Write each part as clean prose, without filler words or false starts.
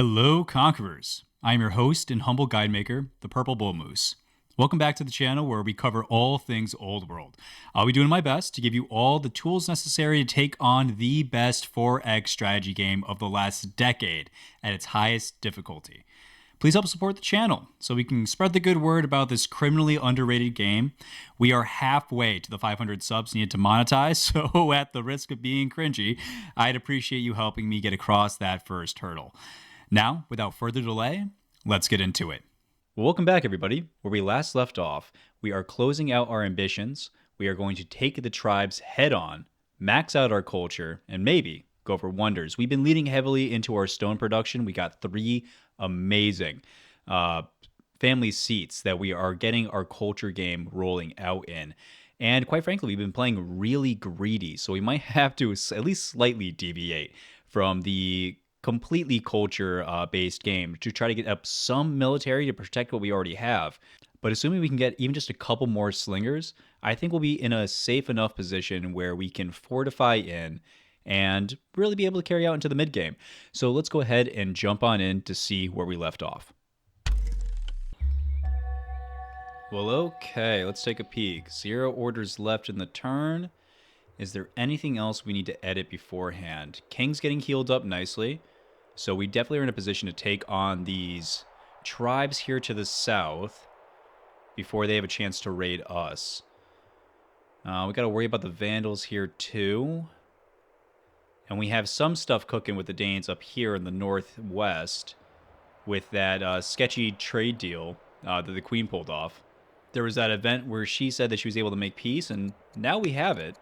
Hello, Conquerors. I am your host and humble guide maker, the Purple Bull Moose. Welcome back to the channel where we cover all things Old World. I'll be doing my best to give you all the tools necessary to take on the best 4X strategy game of the last decade at its highest difficulty. Please help support the channel so we can spread the good word about this criminally underrated game. We are halfway to the 500 subs needed to monetize, so at the risk of being cringy, I'd appreciate you helping me get across that first hurdle. Now, without further delay, let's get into it. Well, welcome back, everybody. Where we last left off, we are closing out our ambitions. We are going to take the tribes head on, max out our culture, and maybe go for wonders. We've been leading heavily into our stone production. We got 3 amazing family seats that we are getting our culture game rolling out in. And quite frankly, we've been playing really greedy, so we might have to at least slightly deviate from the completely culture-based game to try to get up some military to protect what we already have. But assuming we can get even just a couple more slingers, I think we'll be in a safe enough position where we can fortify in and really be able to carry out into the mid-game. So let's go ahead and jump on in to see where we left off. Well, okay, let's take a peek. 0 orders left in the turn. Is there anything else we need to edit beforehand? King's getting healed up nicely, so we definitely are in a position to take on these tribes here to the south before they have a chance to raid us. We got to worry about the Vandals here too. And we have some stuff cooking with the Danes up here in the northwest with that sketchy trade deal that the Queen pulled off. There was that event where she said that she was able to make peace, and now we have it.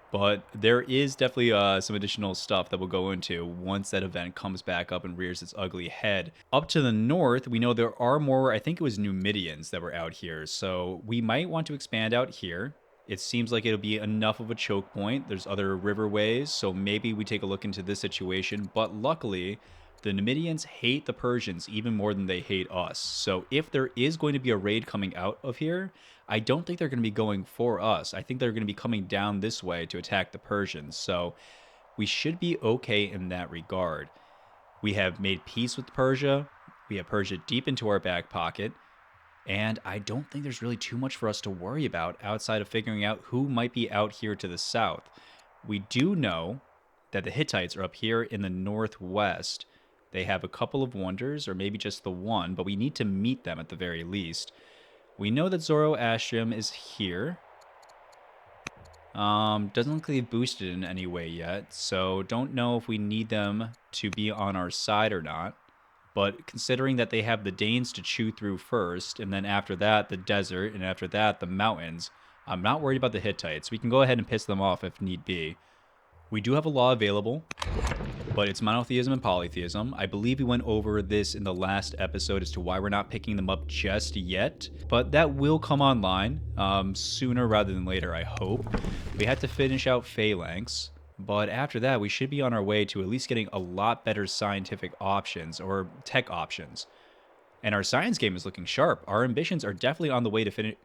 But there is definitely some additional stuff that we'll go into once that event comes back up and rears its ugly head. Up to the north, we know there are more, I think it was Numidians that were out here. So we might want to expand out here. It seems like it'll be enough of a choke point. There's other riverways, so maybe we take a look into this situation. But luckily, the Numidians hate the Persians even more than they hate us. So if there is going to be a raid coming out of here, I don't think they're going to be going for us. I think they're going to be coming down this way to attack the Persians. So we should be okay in that regard. We have made peace with Persia. We have Persia deep into our back pocket. And I don't think there's really too much for us to worry about outside of figuring out who might be out here to the south. We do know that the Hittites are up here in the northwest. They have a couple of wonders, or maybe just the one, but we need to meet them at the very least. We know that Zoroastrian is here. Doesn't look like they've boosted in any way yet, so don't know if we need them to be on our side or not. But considering that they have the Danes to chew through first, and then after that the desert, and after that the mountains, I'm not worried about the Hittites. We can go ahead and piss them off if need be. We do have a law available, but it's monotheism and polytheism. I believe we went over this in the last episode as to why we're not picking them up just yet, but that will come online sooner rather than later, I hope. We had to finish out Phalanx, but after that, we should be on our way to at least getting a lot better scientific options or tech options. And our science game is looking sharp. Our ambitions are definitely on the way to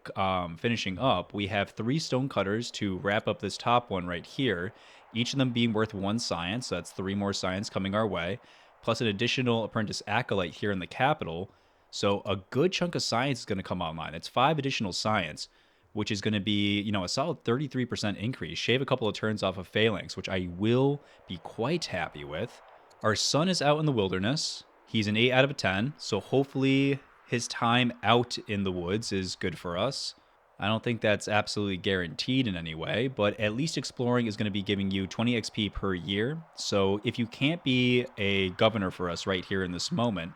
finishing up. We have 3 stonecutters to wrap up this top one right here, each of them being worth 1 science, so that's 3 more science coming our way, plus an additional apprentice acolyte here in the capital. So a good chunk of science is going to come online. It's 5 additional science, which is going to be, a solid 33% increase. Shave a couple of turns off of Phalanx, which I will be quite happy with. Our son is out in the wilderness. He's an 8 out of a 10, so hopefully his time out in the woods is good for us. I don't think that's absolutely guaranteed in any way, but at least exploring is going to be giving you 20 XP per year. So if you can't be a governor for us right here in this moment,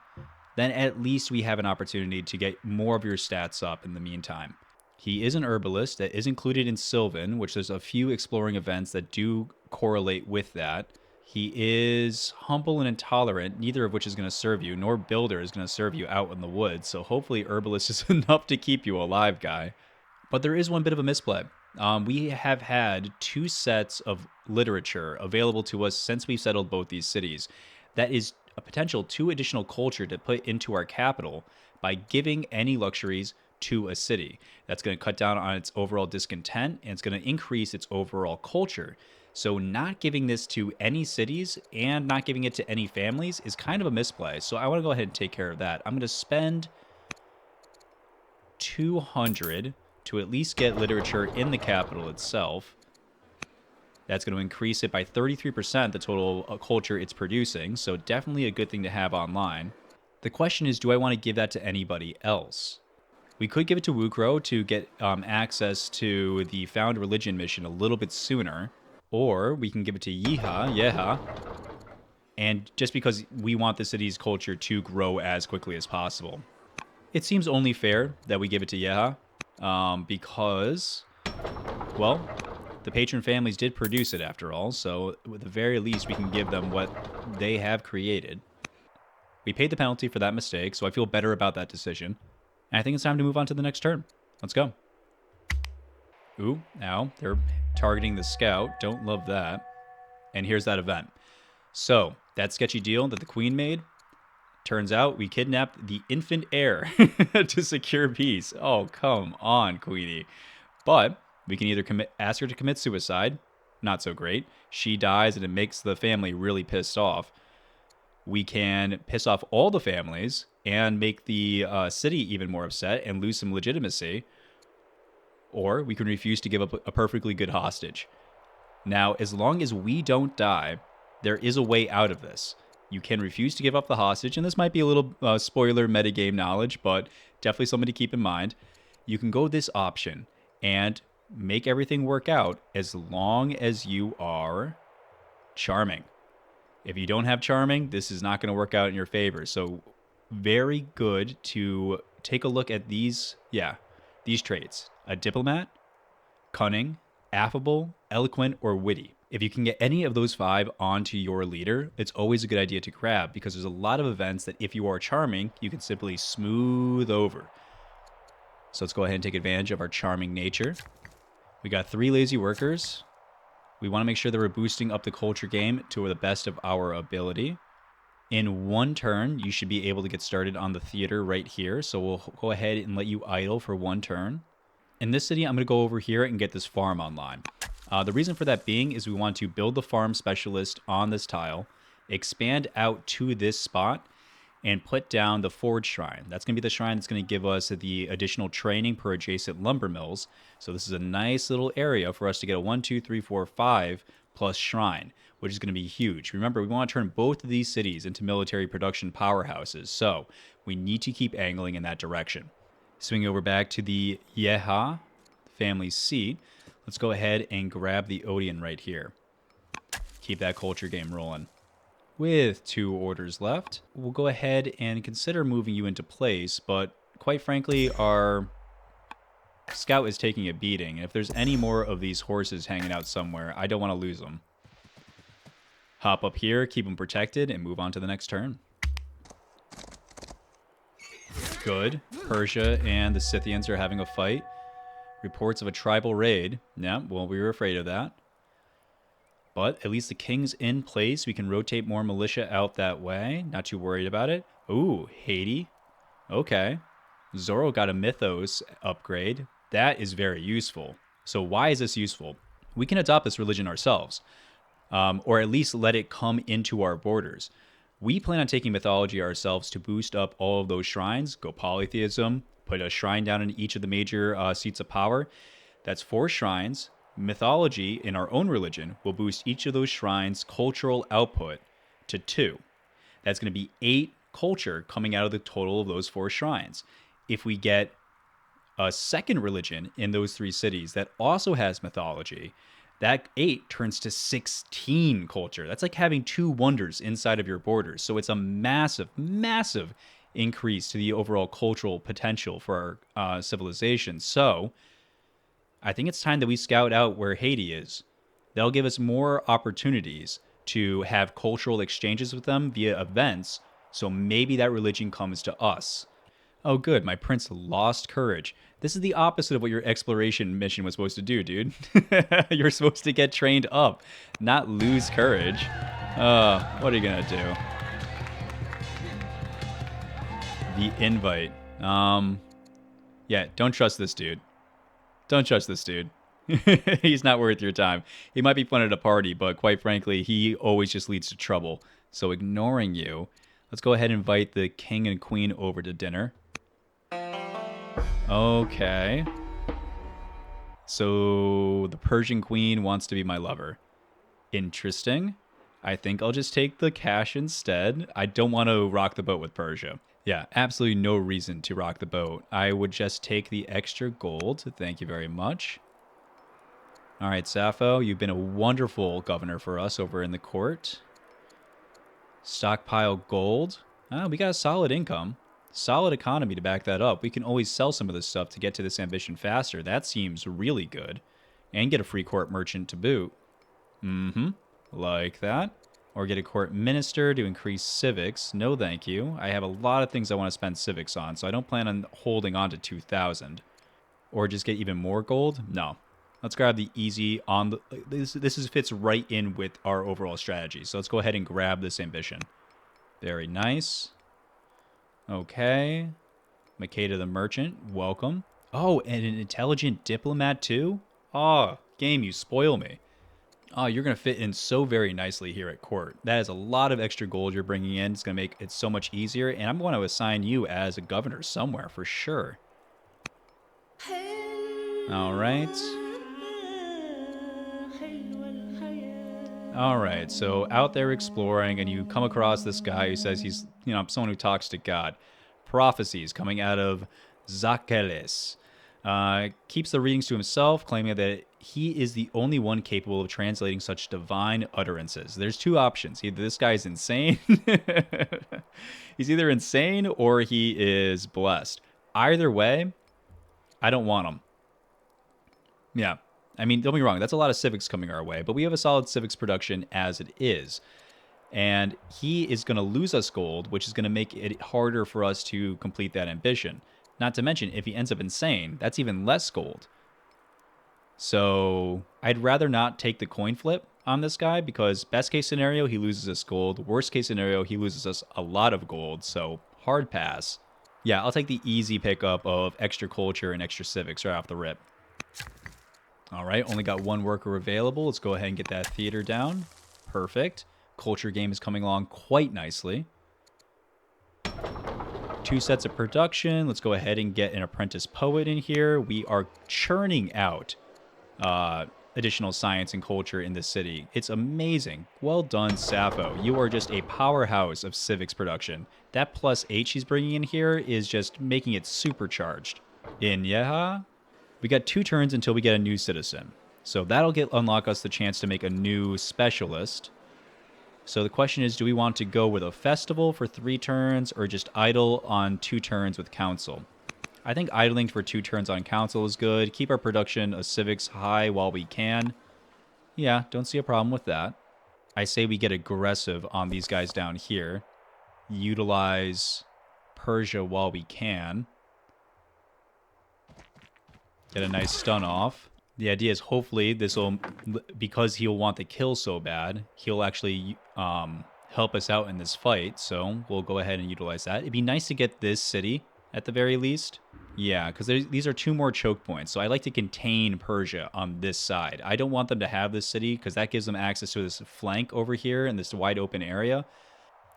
then at least we have an opportunity to get more of your stats up in the meantime. He is an herbalist that is included in Sylvan, which there's a few exploring events that do correlate with that. He is humble and intolerant, neither of which is going to serve you, nor builder is going to serve you out in the woods. So hopefully herbalist is enough to keep you alive, guy. But there is one bit of a misplay. We have had 2 sets of literature available to us since we've settled both these cities. That is a potential 2 additional culture to put into our capital by giving any luxuries to a city. That's going to cut down on its overall discontent, and it's going to increase its overall culture. So not giving this to any cities and not giving it to any families is kind of a misplay. So I want to go ahead and take care of that. I'm going to spend 200 to at least get literature in the capital itself. That's going to increase it by 33%, the total culture it's producing. So definitely a good thing to have online. The question is, do I want to give that to anybody else? We could give it to Wukro to get access to the Found Religion mission a little bit sooner. Or we can give it to Yeha, and just because we want the city's culture to grow as quickly as possible. It seems only fair that we give it to Yeha, because, well, the patron families did produce it after all, so at the very least we can give them what they have created. We paid the penalty for that mistake, so I feel better about that decision. And I think it's time to move on to the next turn. Let's go. Ooh, now they're targeting the scout. Don't love that. And here's that event. So, that sketchy deal that the queen made, turns out we kidnapped the infant heir to secure peace. Oh, come on, Queenie. But we can either ask her to commit suicide. Not so great. She dies and it makes the family really pissed off. We can piss off all the families and make the city even more upset and lose some legitimacy. Or we can refuse to give up a perfectly good hostage. Now, as long as we don't die, there is a way out of this. You can refuse to give up the hostage, and this might be a little spoiler metagame knowledge, but definitely something to keep in mind. You can go this option and make everything work out as long as you are charming. If you don't have charming, this is not going to work out in your favor. So very good to take a look at these traits. A diplomat, cunning, affable, eloquent, or witty. If you can get any of those 5 onto your leader, it's always a good idea to grab because there's a lot of events that if you are charming, you can simply smooth over. So let's go ahead and take advantage of our charming nature. We got 3 lazy workers. We want to make sure that we're boosting up the culture game to the best of our ability. In 1 turn, you should be able to get started on the theater right here. So we'll go ahead and let you idle for 1 turn. In this city, I'm going to go over here and get this farm online. The reason for that being is we want to build the farm specialist on this tile, expand out to this spot, and put down the forge shrine. That's going to be the shrine that's going to give us the additional training per adjacent lumber mills. So this is a nice little area for us to get a 1, 2, 3, 4, 5 plus shrine, which is going to be huge. Remember, we want to turn both of these cities into military production powerhouses, so we need to keep angling in that direction. Swing over back to the Yeha family seat. Let's go ahead and grab the Odeon right here. Keep that culture game rolling. With 2 orders left, we'll go ahead and consider moving you into place, but quite frankly, our scout is taking a beating. If there's any more of these horses hanging out somewhere, I don't want to lose them. Hop up here, keep them protected, and move on to the next turn. Good. Persia and the Scythians are having a fight. Reports of a tribal raid. Yeah, well, we were afraid of that. But at least the king's in place. We can rotate more militia out that way. Not too worried about it. Ooh, Haiti. Okay. Zoro got a Mythos upgrade. That is very useful. So why is this useful? We can adopt this religion ourselves. Or at least let it come into our borders. We plan on taking mythology ourselves to boost up all of those shrines, go polytheism, put a shrine down in each of the major seats of power. That's 4 shrines. Mythology in our own religion will boost each of those shrines' cultural output to 2. That's going to be 8 culture coming out of the total of those 4 shrines. If we get a second religion in those 3 cities that also has mythology, that 8 turns to 16 culture. That's like having 2 wonders inside of your borders. So it's a massive, massive increase to the overall cultural potential for our civilization. So I think it's time that we scout out where Haiti is. That'll give us more opportunities to have cultural exchanges with them via events. So maybe that religion comes to us. Oh, good. My prince lost courage. This is the opposite of what your exploration mission was supposed to do, dude. You're supposed to get trained up, not lose courage. What are you going to do? The invite. Yeah, don't trust this dude. Don't trust this dude. He's not worth your time. He might be fun at a party, but quite frankly, he always just leads to trouble. So ignoring you, let's go ahead and invite the king and queen over to dinner. Okay. So the Persian queen wants to be my lover. Interesting. I think I'll just take the cash instead. I don't want to rock the boat with Persia. Yeah, absolutely no reason to rock the boat. I would just take the extra gold. Thank you very much. All right, Sappho, you've been a wonderful governor for us over in the court. Stockpile gold. We got a solid income. Solid economy to back that up. We can always sell some of this stuff to get to this ambition faster. That seems really good. And get a free court merchant to boot. Like that. Or get a court minister to increase civics. No thank you. I have a lot of things I want to spend civics on, so I don't plan on holding on to 2,000. Or just get even more gold? No. Let's grab the easy on the... This fits right in with our overall strategy. So let's go ahead and grab this ambition. Very nice. Okay. Makeda the merchant, welcome. Oh, and an intelligent diplomat too? Oh, game, you spoil me. Oh, you're going to fit in so very nicely here at court. That is a lot of extra gold you're bringing in. It's going to make it so much easier. And I'm going to assign you as a governor somewhere for sure. All right. All right, so out there exploring, and you come across this guy who says he's, someone who talks to God. Prophecies coming out of Zakeles. Keeps the readings to himself, claiming that he is the only one capable of translating such divine utterances. There's two options. Either this guy's insane, he's either insane, or he is blessed. Either way, I don't want him. Yeah. I mean, don't be wrong, that's a lot of civics coming our way, but we have a solid civics production as it is. And he is going to lose us gold, which is going to make it harder for us to complete that ambition. Not to mention, if he ends up insane, that's even less gold. So I'd rather not take the coin flip on this guy, because best case scenario, he loses us gold. Worst case scenario, he loses us a lot of gold, so hard pass. Yeah, I'll take the easy pickup of extra culture and extra civics right off the rip. All right, only got one worker available. Let's go ahead and get that theater down. Perfect. Culture game is coming along quite nicely. 2 sets of production. Let's go ahead and get an apprentice poet in here. We are churning out additional science and culture in this city. It's amazing. Well done, Sappho. You are just a powerhouse of civics production. That plus H he's bringing in here is just making it supercharged. In Yeha, we got 2 turns until we get a new citizen. So that'll unlock us the chance to make a new specialist. So the question is, do we want to go with a festival for 3 turns or just idle on 2 turns with council? I think idling for 2 turns on council is good. Keep our production of civics high while we can. Yeah, don't see a problem with that. I say we get aggressive on these guys down here. Utilize Persia while we can. Get a nice stun off. The idea is hopefully this will, because he'll want the kill so bad, he'll actually help us out in this fight. So we'll go ahead and utilize that. It'd be nice to get this city at the very least. Yeah, because these are 2 more choke points. So I like to contain Persia on this side. I don't want them to have this city because that gives them access to this flank over here in this wide open area.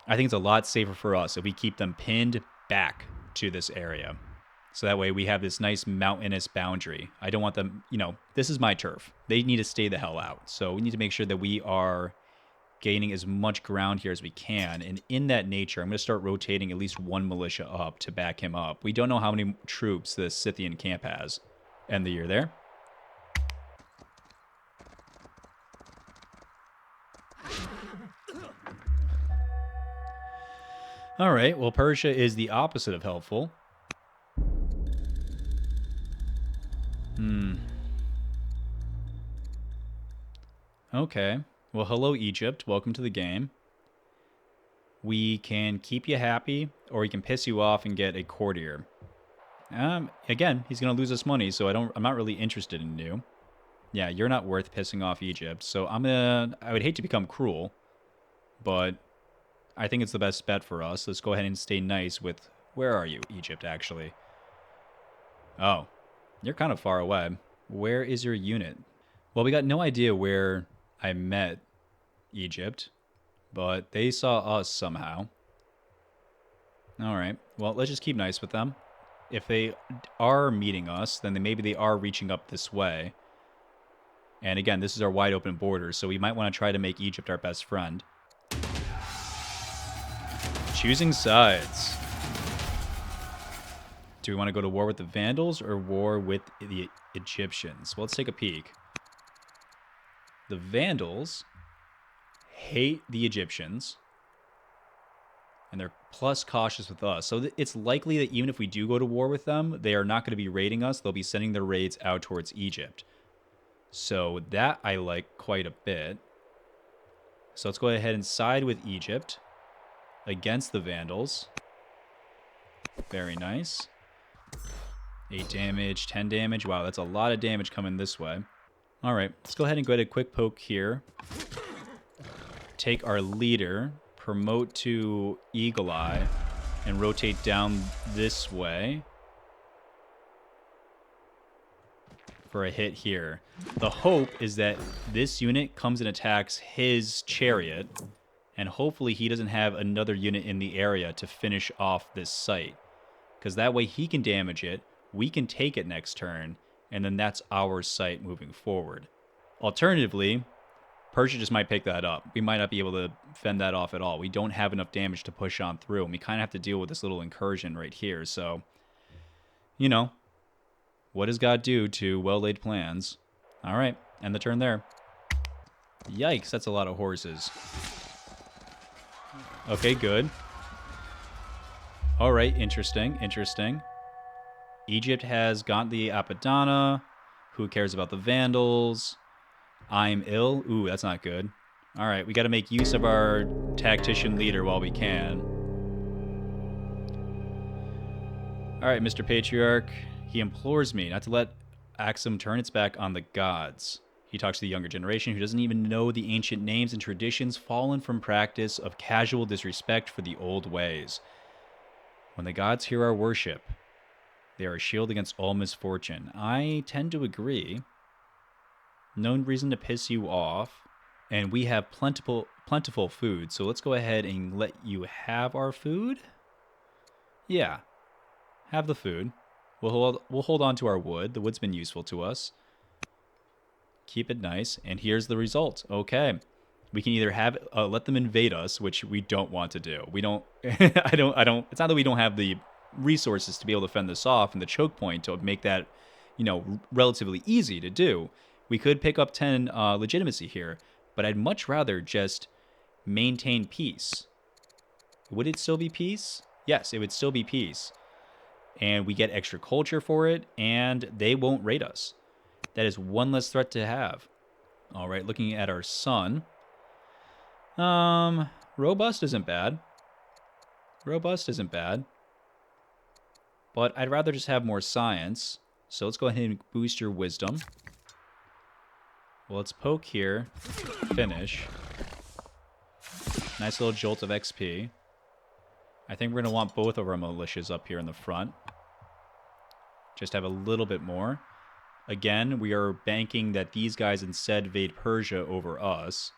I think it's a lot safer for us if we keep them pinned back to this area. So that way we have this nice mountainous boundary. I don't want them, this is my turf. They need to stay the hell out. So we need to make sure that we are gaining as much ground here as we can. And in that nature, I'm going to start rotating at least 1 militia up to back him up. We don't know how many troops the Scythian camp has. End the year there. All right, well, Persia is the opposite of helpful. Okay. Well, hello, Egypt. Welcome to the game. We can keep you happy, or we can piss you off and get a courtier. Again, he's going to lose us money, so I'm not really interested in you. Yeah, you're not worth pissing off Egypt, so I would hate to become cruel, but I think it's the best bet for us. Let's go ahead and stay nice with... Where are you, Egypt, actually? Oh, you're kind of far away. Where is your unit? Well, we got no idea where I met Egypt, but they saw us somehow. All right. Well, let's just keep nice with them. If they are meeting us, then maybe they are reaching up this way. And again, this is our wide open border, so we might want to try to make Egypt our best friend. Choosing sides. Do we want to go to war with the Vandals or war with the Egyptians? Well, let's take a peek. The Vandals hate the Egyptians, and they're plus cautious with us. So it's likely that even if we do go to war with them, they are not going to be raiding us. They'll be sending their raids out towards Egypt. So that I like quite a bit. So let's go ahead and side with Egypt against the Vandals. Very nice. 8 damage, 10 damage. Wow, that's a lot of damage coming this way. All right, let's go ahead and go ahead a quick poke here. Take our leader, promote to Eagle Eye, and rotate down this way for a hit here. The hope is that this unit comes and attacks his chariot, and hopefully he doesn't have another unit in the area to finish off this site, because that way he can damage it, we can take it next turn, and then that's our site moving forward. Alternatively, Persia just might pick that up. We might not be able to fend that off at all. We don't have enough damage to push on through, and we kind of have to deal with this little incursion right here. So, you know, what does God do to well-laid plans? All right, end the turn there. Yikes, that's a lot of horses. Okay, good. All right, interesting, interesting. Egypt has got the Apadana. Who cares about the Vandals? I'm ill. Ooh, that's not good. All right, we got to make use of our tactician leader while we can. All right, Mr. Patriarch. He implores me not to let Aksum turn its back on the gods. He talks to the younger generation who doesn't even know the ancient names and traditions fallen from practice of casual disrespect for the old ways. When the gods hear our worship, they are a shield against all misfortune. I tend to agree. No reason to piss you off. And we have plentiful food, so let's go ahead and let you have our food. Yeah, have the food. We'll hold on to our wood. The wood's been useful to us. Keep it nice, and here's the result. Okay, we can either have let them invade us, which we don't want to do. We don't. I don't. It's not that we don't have the resources to be able to fend this off, and the choke point to make that, you know, relatively easy to do. We could pick up 10 legitimacy here, but I'd much rather just maintain peace. Would it still be peace? Yes, it would still be peace. And we get extra culture for it, and they won't raid us. That is one less threat to have. All right, looking at our sun. Robust isn't bad. Robust isn't bad. But I'd rather just have more science. So let's go ahead and boost your wisdom. Well, let's poke here. Finish. Nice little jolt of XP. I think we're going to want both of our militias up here in the front. Just have a little bit more. Again, we are banking that these guys instead invade Persia over us.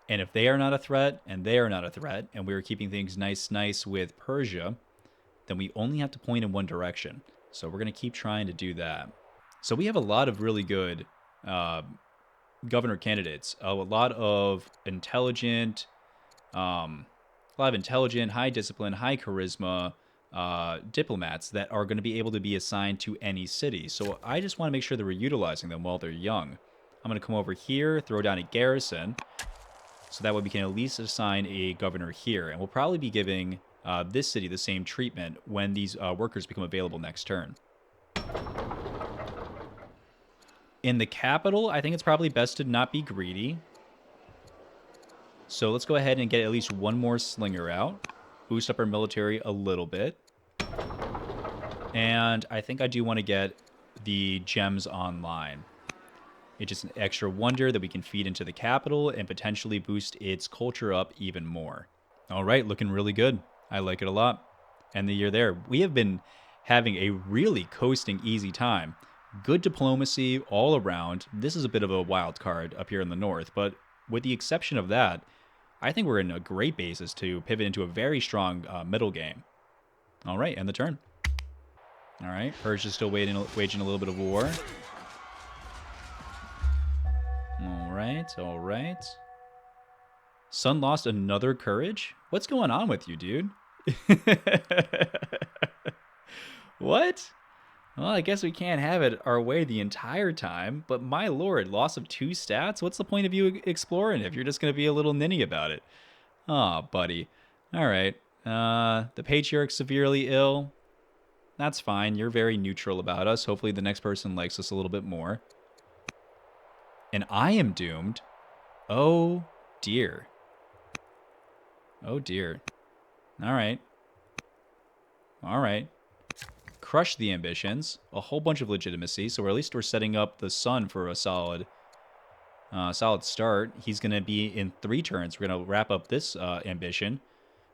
And if they are not a threat, and they are not a threat, and we are keeping things nice with Persia, then we only have to point in one direction. So we're going to keep trying to do that. So we have a lot of really good governor candidates. A lot of intelligent, high discipline, high charisma diplomats that are going to be able to be assigned to any city. So I just want to make sure that we're utilizing them while they're young. I'm going to come over here, throw down a garrison, so that way we can at least assign a governor here. And we'll probably be giving this city the same treatment when these workers become available next turn. In the capital, I think it's probably best to not be greedy. So let's go ahead and get at least one more slinger out. Boost up our military a little bit. And I think I do want to get the gems online. It's just an extra wonder that we can feed into the capital and potentially boost its culture up even more. All right, looking really good. I like it a lot. And the year there. We have been having a really coasting easy time. Good diplomacy all around. This is a bit of a wild card up here in the north, but with the exception of that, I think we're in a great basis to pivot into a very strong middle game. All right, end the turn. All right, Persia's still waging a little bit of war. All right, all right. Sun lost another courage? What's going on with you, dude? What? Well, I guess we can't have it our way the entire time, but my lord, loss of 2 stats? What's the point of you exploring if you're just going to be a little ninny about it? Aw, buddy. All right. The patriarch's severely ill. That's fine. You're very neutral about us. Hopefully the next person likes us a little bit more. And I am doomed. Oh, dear. Oh, dear. All right. All right. Crush the ambitions. A whole bunch of legitimacy. So at least we're setting up the sun for a solid start. He's going to be in 3 turns. We're going to wrap up this ambition.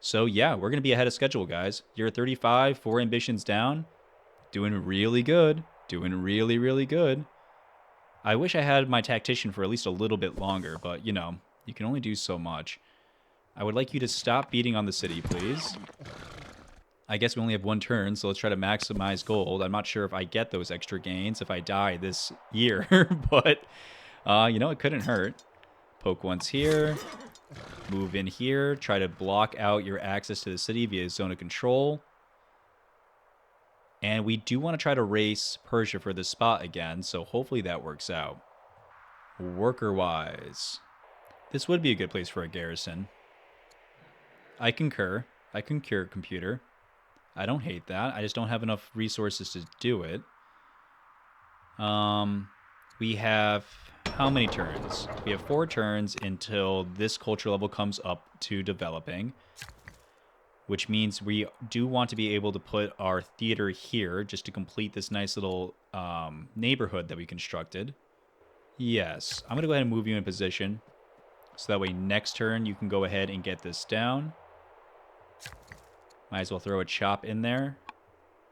So, yeah, we're going to be ahead of schedule, guys. You're at 35, 4 ambitions down. Doing really good. Doing really, really good. I wish I had my tactician for at least a little bit longer, but, you know, you can only do so much. I would like you to stop beating on the city, please. I guess we only have 1 turn, so let's try to maximize gold. I'm not sure if I get those extra gains if I die this year, but, you know, it couldn't hurt. Poke once here. Move in here. Try to block out your access to the city via zone of control. And we do want to try to race Persia for this spot again, so hopefully that works out. Worker-wise, this would be a good place for a garrison. I concur. I concur, computer. I don't hate that. I just don't have enough resources to do it. We have how many turns? We have 4 turns until this culture level comes up to developing, which means we do want to be able to put our theater here just to complete this nice little neighborhood that we constructed. Yes, I'm going to go ahead and move you in position, so that way next turn you can go ahead and get this down. Might as well throw a chop in there.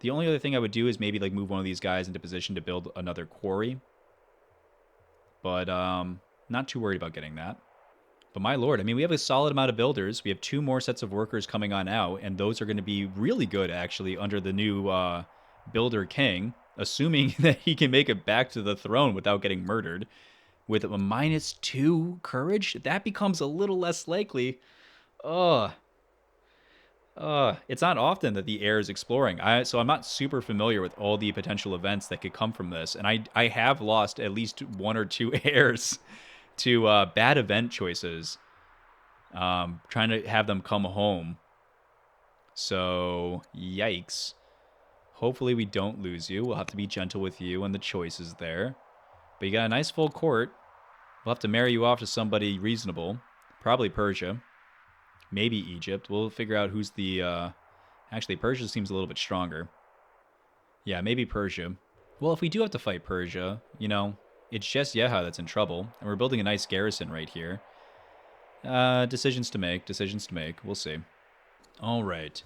The only other thing I would do is maybe like move one of these guys into position to build another quarry. But not too worried about getting that. But my lord, I mean, we have a solid amount of builders. We have 2 more sets of workers coming on out, and those are going to be really good, actually, under the new Builder King, assuming that he can make it back to the throne without getting murdered. With a -2 courage, that becomes a little less likely. It's not often that the heir is exploring. So I'm not super familiar with all the potential events that could come from this. And I have lost at least 1 or 2 heirs to bad event choices. Trying to have them come home. So, yikes. Hopefully we don't lose you. We'll have to be gentle with you and the choices there. But you got a nice full court. We'll have to marry you off to somebody reasonable. Probably Persia. Maybe Egypt. We'll figure out who's the... Actually, Persia seems a little bit stronger. Yeah, maybe Persia. Well, if we do have to fight Persia, you know, it's just Yeha that's in trouble. And we're building a nice garrison right here. Decisions to make. Decisions to make. We'll see. All right.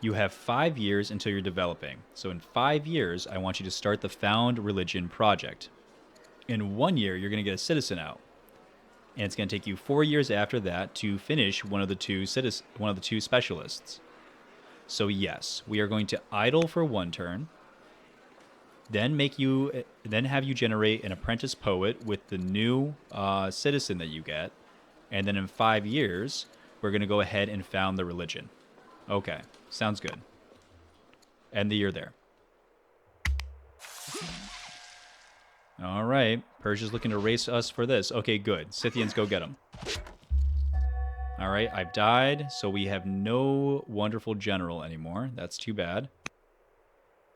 You have 5 years until you're developing. So in 5 years, I want you to start the Found Religion project. In 1 year, you're going to get a citizen out. And it's going to take you 4 years after that to finish one of the two specialists. So yes, we are going to idle for 1 turn, then have you generate an apprentice poet with the new citizen that you get, and then in 5 years, we're going to go ahead and found the religion. Okay, sounds good. End the year there. All right, Persia's looking to race us for this. Okay, good. Scythians, go get them. All right, I've died, so we have no wonderful general anymore. That's too bad.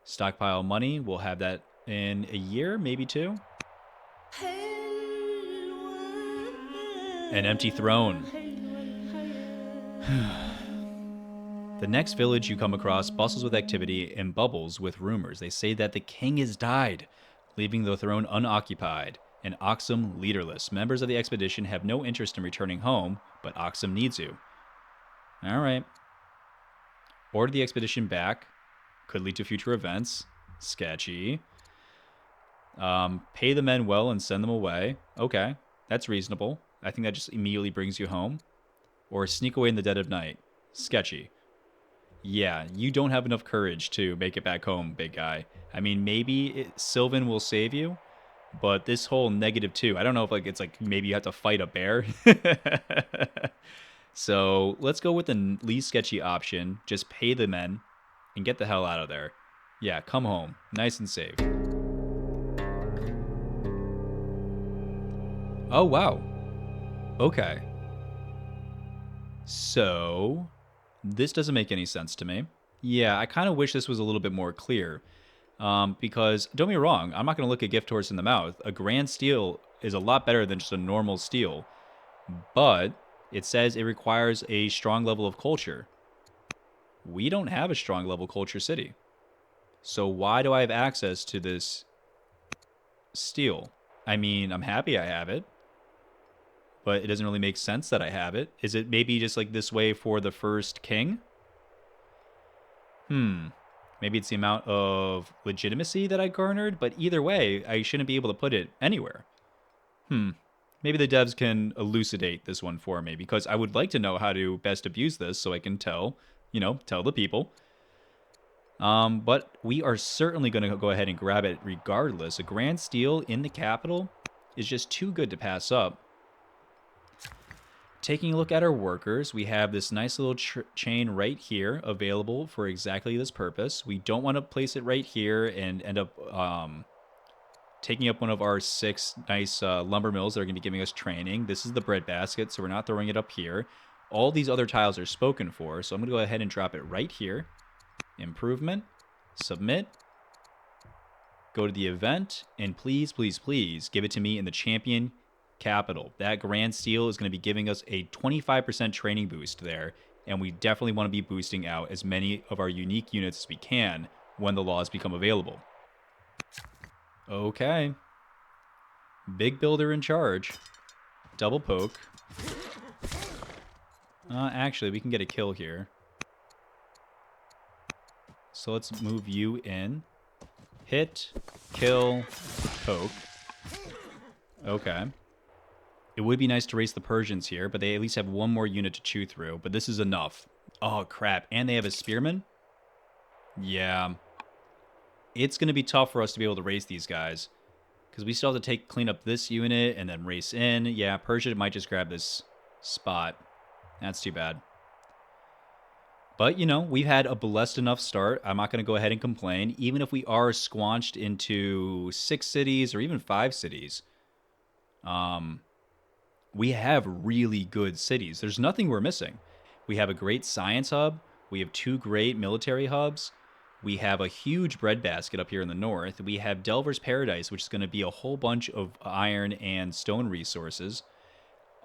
Stockpile money. We'll have that in a year, maybe 2. An empty throne. The next village you come across bustles with activity and bubbles with rumors. They say that the king has died, leaving the throne unoccupied, and Aksum leaderless. Members of the expedition have no interest in returning home, but Aksum needs you. All right. Order the expedition back. Could lead to future events. Sketchy. Pay the men well and send them away. Okay, that's reasonable. I think that just immediately brings you home. Or sneak away in the dead of night. Sketchy. Yeah, you don't have enough courage to make it back home, big guy. I mean, maybe Sylvan will save you, but this whole -2, I don't know if like it's like maybe you have to fight a bear. So let's go with the least sketchy option. Just pay the men and get the hell out of there. Yeah, come home, nice and safe. Oh wow. Okay. So this doesn't make any sense to me. Yeah, I kind of wish this was a little bit more clear. Because don't get me wrong, I'm not going to look a gift horse in the mouth. A grand steel is a lot better than just a normal steel, but it says it requires a strong level of culture. We don't have a strong level culture city. So why do I have access to this steel? I mean, I'm happy I have it, but it doesn't really make sense that I have it. Is it maybe just like this way for the first king? Maybe it's the amount of legitimacy that I garnered, but either way, I shouldn't be able to put it anywhere. Maybe the devs can elucidate this one for me, because I would like to know how to best abuse this so I can tell the people. But we are certainly going to go ahead and grab it regardless. A grand steel in the capital is just too good to pass up. Taking a look at our workers, we have this nice little chain right here available for exactly this purpose. We don't want to place it right here and end up taking up one of our 6 nice lumber mills that are going to be giving us training. This is the bread basket, so we're not throwing it up here. All these other tiles are spoken for, so I'm going to go ahead and drop it right here. Improvement, submit, go to the event, and please, please, please give it to me in the champion capital. That grand steel is going to be giving us a 25% training boost there, and we definitely want to be boosting out as many of our unique units as we can when the laws become available. Okay. Big builder in charge. Double poke. Actually, we can get a kill here. So let's move you in. Hit, kill, poke. Okay. It would be nice to race the Persians here, but they at least have one more unit to chew through. But this is enough. Oh, crap. And they have a spearman? Yeah. It's going to be tough for us to be able to race these guys, because we still have to clean up this unit and then race in. Yeah, Persia might just grab this spot. That's too bad. But, we've had a blessed enough start. I'm not going to go ahead and complain. Even if we are squanched into 6 cities or even 5 cities, we have really good cities. There's nothing we're missing. We have a great science hub. We have 2 great military hubs. We have a huge breadbasket up here in the north. We have Delver's Paradise, which is going to be a whole bunch of iron and stone resources.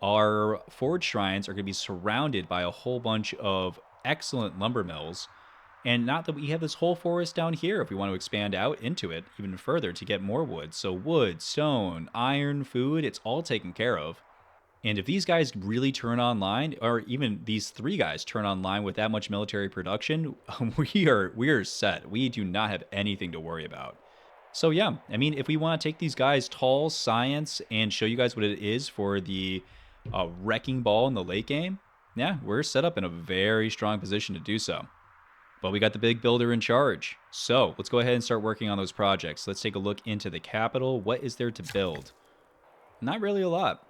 Our forge shrines are going to be surrounded by a whole bunch of excellent lumber mills. And not that we have this whole forest down here if we want to expand out into it even further to get more wood. So wood, stone, iron, food, it's all taken care of. And if these guys really turn online, or even these 3 guys turn online with that much military production, we are set. We do not have anything to worry about. So yeah, I mean, if we want to take these guys tall, science, and show you guys what it is for the wrecking ball in the late game, yeah, we're set up in a very strong position to do so. But we got the big builder in charge. So let's go ahead and start working on those projects. Let's take a look into the capital. What is there to build? Not really a lot.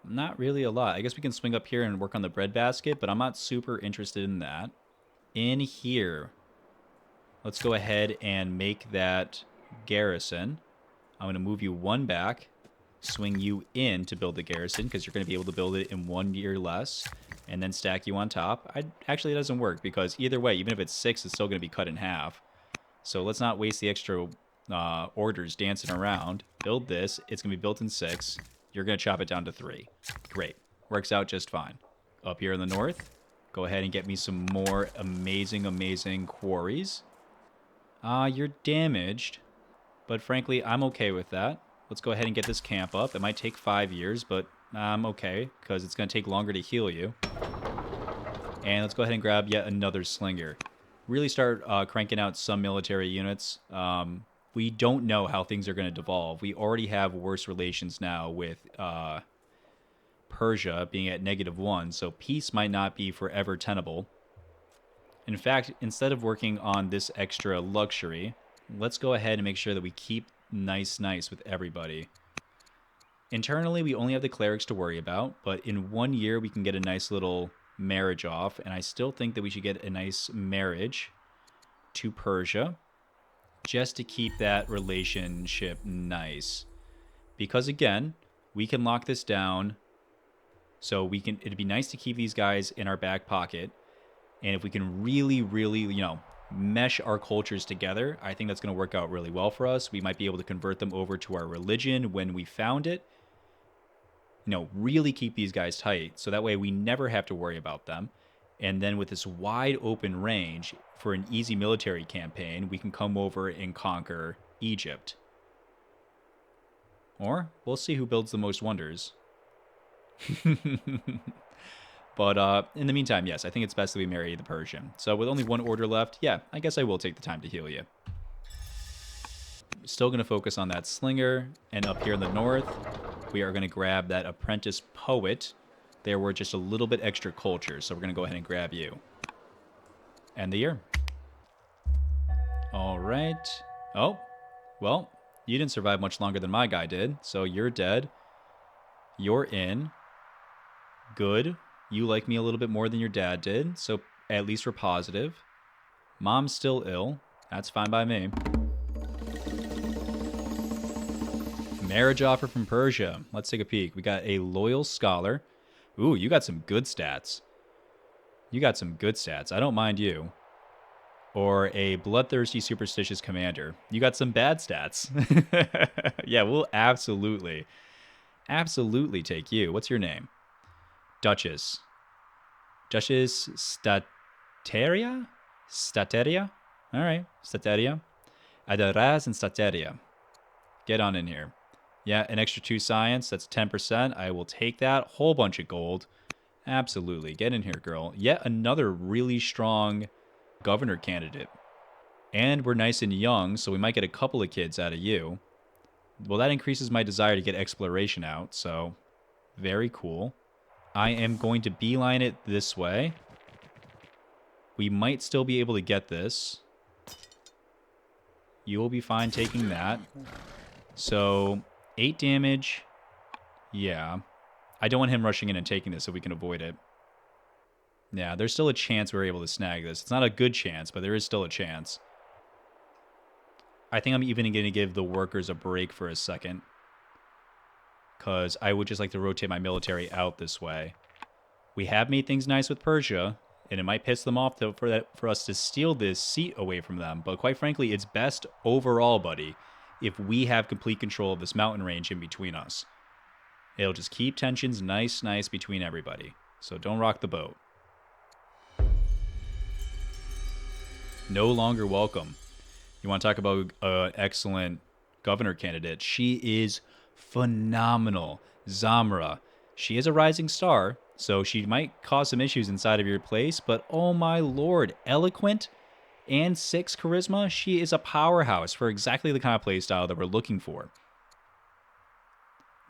Not really a lot. I guess we can swing up here and work on the breadbasket, but I'm not super interested in that. In here, let's go ahead and make that garrison. I'm going to move you 1 back, swing you in to build the garrison, because you're going to be able to build it in 1 year less, and then stack you on top. Actually, it doesn't work, because either way, even if it's 6, it's still going to be cut in half. So let's not waste the extra orders dancing around. Build this. It's going to be built in 6. You're going to chop it down to 3. Great. Works out just fine. Up here in the north, go ahead and get me some more amazing, amazing quarries. You're damaged, but frankly, I'm okay with that. Let's go ahead and get this camp up. It might take 5 years, but I'm okay, because it's going to take longer to heal you. And let's go ahead and grab yet another slinger. Really start cranking out some military units. we don't know how things are going to devolve. We already have worse relations now with Persia being at -1, so peace might not be forever tenable. In fact, instead of working on this extra luxury, let's go ahead and make sure that we keep nice with everybody. Internally, we only have the clerics to worry about, but in 1 year, we can get a nice little marriage off, and I still think that we should get a nice marriage to Persia just to keep that relationship nice. Because again, we can lock this down, so it'd be nice to keep these guys in our back pocket. And if we can really, mesh our cultures together, I think that's going to work out really well for us. We might be able to convert them over to our religion when we found it. Really keep these guys tight, so that way we never have to worry about them. And then with this wide open range for an easy military campaign, we can come over and conquer Egypt. Or we'll see who builds the most wonders. But in the meantime, yes, I think it's best that we marry the Persian. So with only 1 order left, yeah, I guess I will take the time to heal you. Still going to focus on that slinger. And up here in the north, we are going to grab that apprentice poet. There were just a little bit extra culture, so we're going to go ahead and grab you. End the year. All right. Oh, well, you didn't survive much longer than my guy did, so you're dead. You're in. Good. You like me a little bit more than your dad did, so at least we're positive. Mom's still ill. That's fine by me. Marriage offer from Persia. Let's take a peek. We got a loyal scholar. Ooh, you got some good stats. I don't mind you. Or a bloodthirsty, superstitious commander. You got some bad stats. Yeah, we'll absolutely take you. What's your name? Duchess Stateria? All right, Stateria. Adaraz and Stateria. Get on in here. Yeah, an extra 2 science. That's 10%. I will take that. Whole bunch of gold. Absolutely. Get in here, girl. Yet another really strong governor candidate. And we're nice and young, so we might get a couple of kids out of you. Well, that increases my desire to get exploration out, so very cool. I am going to beeline it this way. We might still be able to get this. You will be fine taking that. So, 8 damage. Yeah. I don't want him rushing in and taking this if we can avoid it. Yeah, there's still a chance we're able to snag this. It's not a good chance, but there is still a chance. I think I'm even going to give the workers a break for a second, because I would just like to rotate my military out this way. We have made things nice with Persia, and it might piss them off for us to steal this seat away from them. But quite frankly, it's best overall, buddy, if we have complete control of this mountain range in between us. It'll just keep tensions nice between everybody. So don't rock the boat. No longer welcome. You want to talk about an excellent governor candidate? She is phenomenal. Zamra. She is a rising star, so she might cause some issues inside of your place, but oh my lord, eloquent and 6 charisma, she is a powerhouse for exactly the kind of playstyle that we're looking for.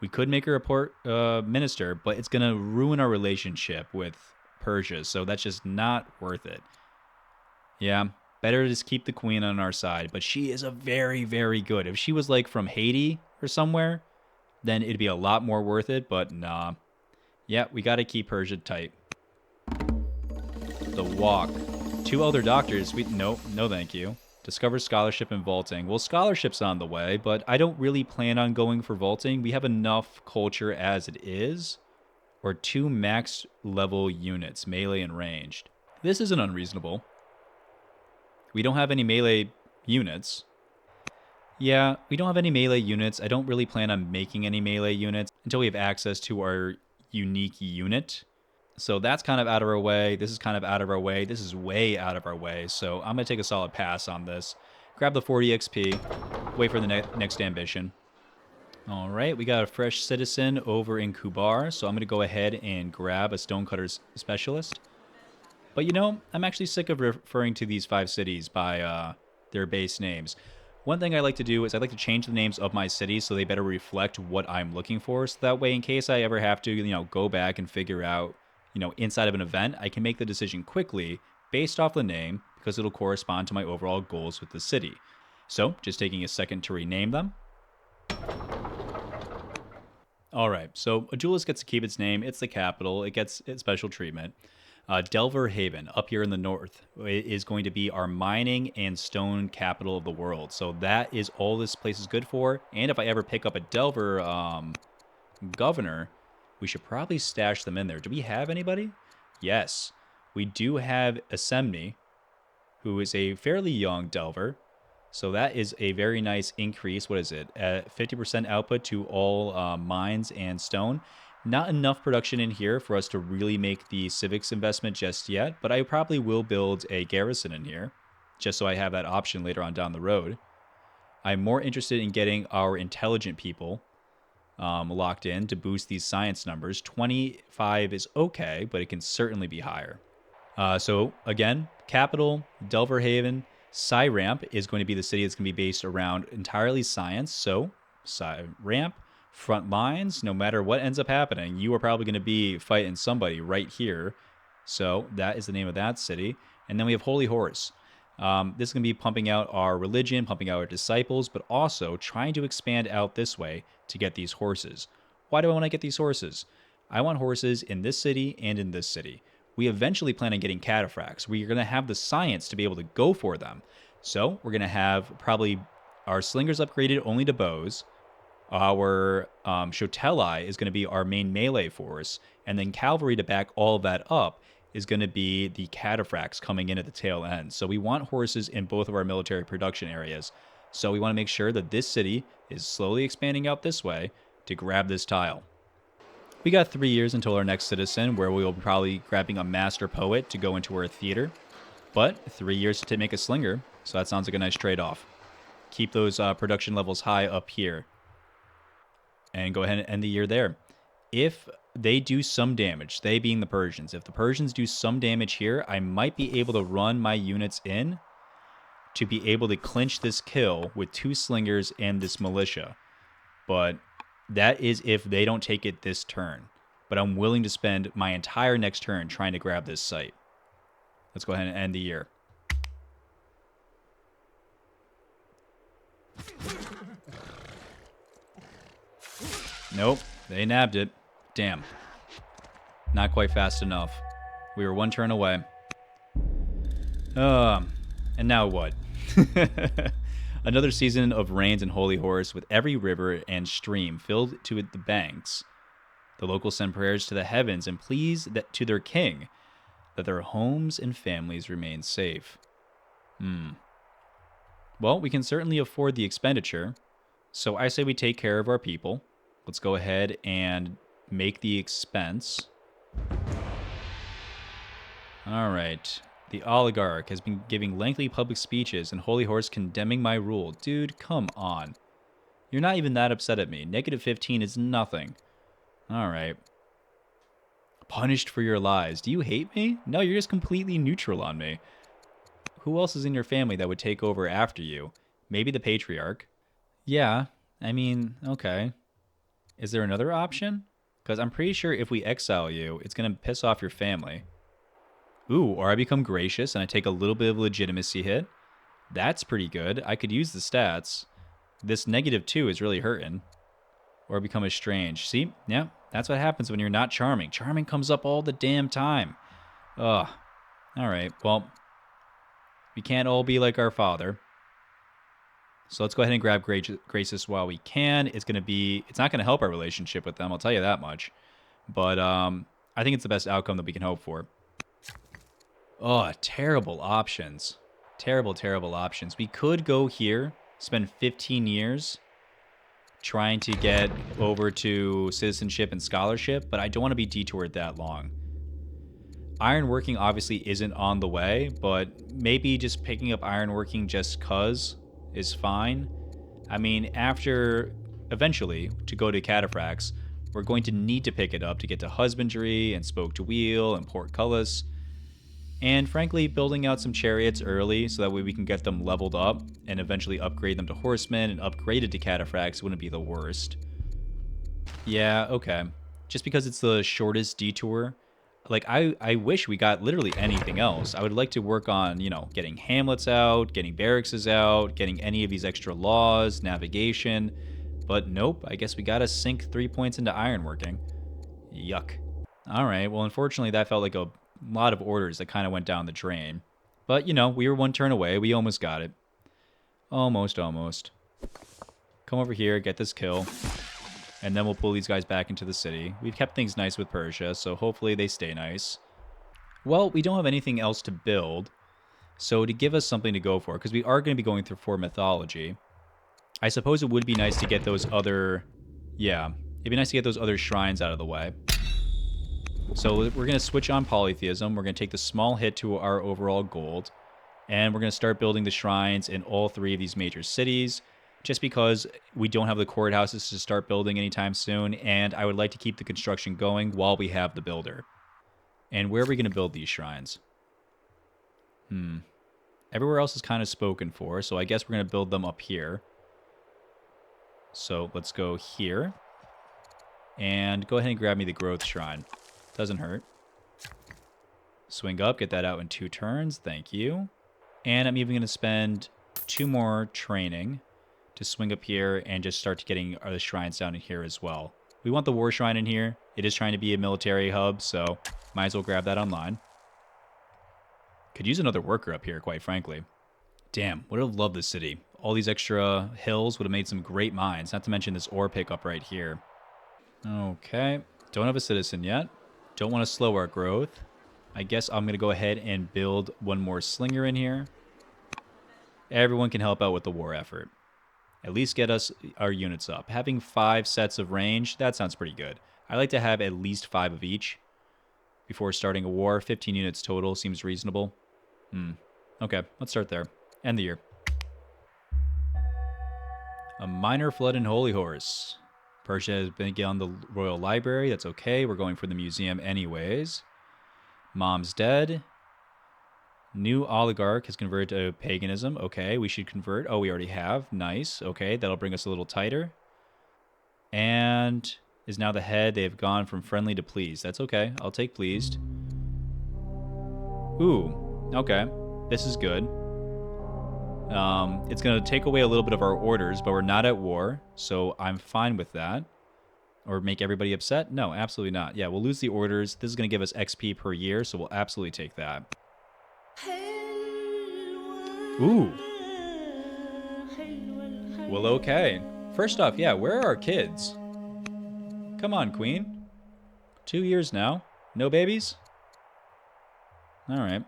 We could make her a minister, but it's going to ruin our relationship with Persia, so that's just not worth it. Yeah, better to just keep the queen on our side, but she is a very, very good. If she was like from Haiti or somewhere, then it'd be a lot more worth it, but nah. Yeah, we got to keep Persia tight. The walk. 2 elder doctors. No thank you. Discover scholarship in vaulting. Well, scholarship's on the way, but I don't really plan on going for vaulting. We have enough culture as it is. Or 2 max level units, melee and ranged. This isn't unreasonable. We don't have any melee units. Yeah, we don't have any melee units. I don't really plan on making any melee units until we have access to our unique unit. So that's kind of out of our way. This is kind of out of our way. This is way out of our way. So I'm going to take a solid pass on this. Grab the 40 XP. Wait for the next ambition. All right, we got a fresh citizen over in Kubar. So I'm going to go ahead and grab a Stonecutter's Specialist. But I'm actually sick of referring to these 5 cities by their base names. One thing I like to do is I like to change the names of my cities so they better reflect what I'm looking for. So that way, in case I ever have to, go back and figure out, inside of an event, I can make the decision quickly based off the name because it'll correspond to my overall goals with the city. So just taking a second to rename them. All right, so Adulis gets to keep its name. It's the capital. It gets its special treatment. Delver Haven, up here in the north, is going to be our mining and stone capital of the world. So that is all this place is good for. And if I ever pick up a Delver governor, we should probably stash them in there. Do we have anybody? Yes, we do have Asemni, who is a fairly young Delver. So that is a very nice increase. What is it? 50% output to all mines and stone. Not enough production in here for us to really make the civics investment just yet, but I probably will build a garrison in here, just so I have that option later on down the road. I'm more interested in getting our intelligent people locked in to boost these science numbers. 25 is okay, but it can certainly be higher. So again, capital, Delver Haven. Ramp is going to be the city that's going to be based around entirely science. So Ramp, front lines, no matter what ends up happening, you are probably going to be fighting somebody right here. So that is the name of that city. And then we have Holy Horse. This is going to be pumping out our religion, pumping out our disciples, but also trying to expand out this way to get these horses. Why do I want to get these horses? I want horses in this city and in this city. We eventually plan on getting cataphracts. We're going to have the science to be able to go for them. So we're going to have probably our slingers upgraded only to bows. Our Shotelai is going to be our main melee force. And then cavalry to back all of that up is going to be the cataphracts coming in at the tail end. So we want horses in both of our military production areas. So we want to make sure that this city is slowly expanding out this way to grab this tile. We got 3 years until our next citizen, where we will be probably grabbing a master poet to go into our theater. But 3 years to make a slinger, so that sounds like a nice trade-off. Keep those production levels high up here. And go ahead and end the year there. If they do some damage, they being the Persians, if the Persians do some damage here, I might be able to run my units in to be able to clinch this kill with 2 slingers and this militia. But that is if they don't take it this turn. But I'm willing to spend my entire next turn trying to grab this site. Let's go ahead and end the year. Nope, they nabbed it. Damn. Not quite fast enough. We were 1 turn away. And now what? Another season of rains in Holy Horse with every river and stream filled to the banks. The locals send prayers to the heavens and pleas that to their king that their homes and families remain safe. Well, we can certainly afford the expenditure, so I say we take care of our people. Let's go ahead and make the expense. All right. The oligarch has been giving lengthy public speeches and Holy Horse condemning my rule. Dude, come on. You're not even that upset at me. Negative 15 is nothing. All right. Punished for your lies. Do you hate me? No, you're just completely neutral on me. Who else is in your family that would take over after you? Maybe the patriarch. Yeah, I mean, okay. Is there another option? Because I'm pretty sure if we exile you, it's going to piss off your family. Ooh, or I become gracious and I take a little bit of legitimacy hit. That's pretty good. I could use the stats. This -2 is really hurting. Or become estranged. See? Yeah, that's what happens when you're not charming. Charming comes up all the damn time. Ugh. Alright, well, we can't all be like our father. So let's go ahead and grab gracious while we can. It's not going to help our relationship with them, I'll tell you that much. But I think it's the best outcome that we can hope for. Oh, terrible options. Terrible, terrible options. We could go here, spend 15 years trying to get over to citizenship and scholarship, but I don't want to be detoured that long. Ironworking obviously isn't on the way, but maybe just picking up ironworking just cuz is fine. I mean, eventually, to go to cataphracts, we're going to need to pick it up to get to husbandry and spoke to wheel and portcullis. And frankly, building out some chariots early so that way we can get them leveled up and eventually upgrade them to horsemen and upgraded to cataphracts wouldn't be the worst. Yeah, okay. Just because it's the shortest detour, like I wish we got literally anything else. I would like to work on, getting hamlets out, getting barracks out, getting any of these extra laws, navigation. But nope, I guess we gotta sink 3 points into ironworking. Yuck. All right, well, unfortunately, that felt like a lot of orders that kind of went down the drain. But, we were one turn away. We almost got it. Almost, almost. Come over here, get this kill. And then we'll pull these guys back into the city. We've kept things nice with Persia, so hopefully they stay nice. Well, we don't have anything else to build. So to give us something to go for, because we are going to be going through for mythology, I suppose it would be nice to get those other... Yeah, it'd be nice to get those other shrines out of the way. So we're going to switch on polytheism. We're going to take the small hit to our overall gold. And we're going to start building the shrines in all 3 of these major cities. Just because we don't have the courthouses to start building anytime soon. And I would like to keep the construction going while we have the builder. And where are we going to build these shrines? Everywhere else is kind of spoken for. So I guess we're going to build them up here. So let's go here. And go ahead and grab me the growth shrine. Doesn't hurt. Swing up, get that out in 2 turns. Thank you. And I'm even going to spend 2 more training to swing up here and just start getting the shrines down in here as well. We want the war shrine in here. It is trying to be a military hub, so might as well grab that online. Could use another worker up here, quite frankly. Damn, would have loved this city. All these extra hills would have made some great mines, not to mention this ore pickup right here. Okay, don't have a citizen yet. Don't want to slow our growth. I guess I'm going to go ahead and build 1 more slinger in here. Everyone can help out with the war effort. At least get us our units up. Having 5 sets of range, that sounds pretty good. I like to have at least 5 of each before starting a war. 15 units total seems reasonable. Okay, let's start there. End the year. A minor flood in Holy Horse. Persia has been on the Royal Library. That's okay. We're going for the museum anyways. Mom's dead. New oligarch has converted to paganism. Okay, we should convert. Oh, we already have. Nice. Okay, that'll bring us a little tighter. And is now the head. They have gone from friendly to pleased. That's okay. I'll take pleased. Ooh, okay. This is good. It's going to take away a little bit of our orders, but we're not at war, so I'm fine with that. Or make everybody upset? No, absolutely not. Yeah, we'll lose the orders. This is going to give us XP per year, so we'll absolutely take that. Ooh. Well, okay. First off, yeah, where are our kids? Come on, Queen. 2 years now. No babies? All right.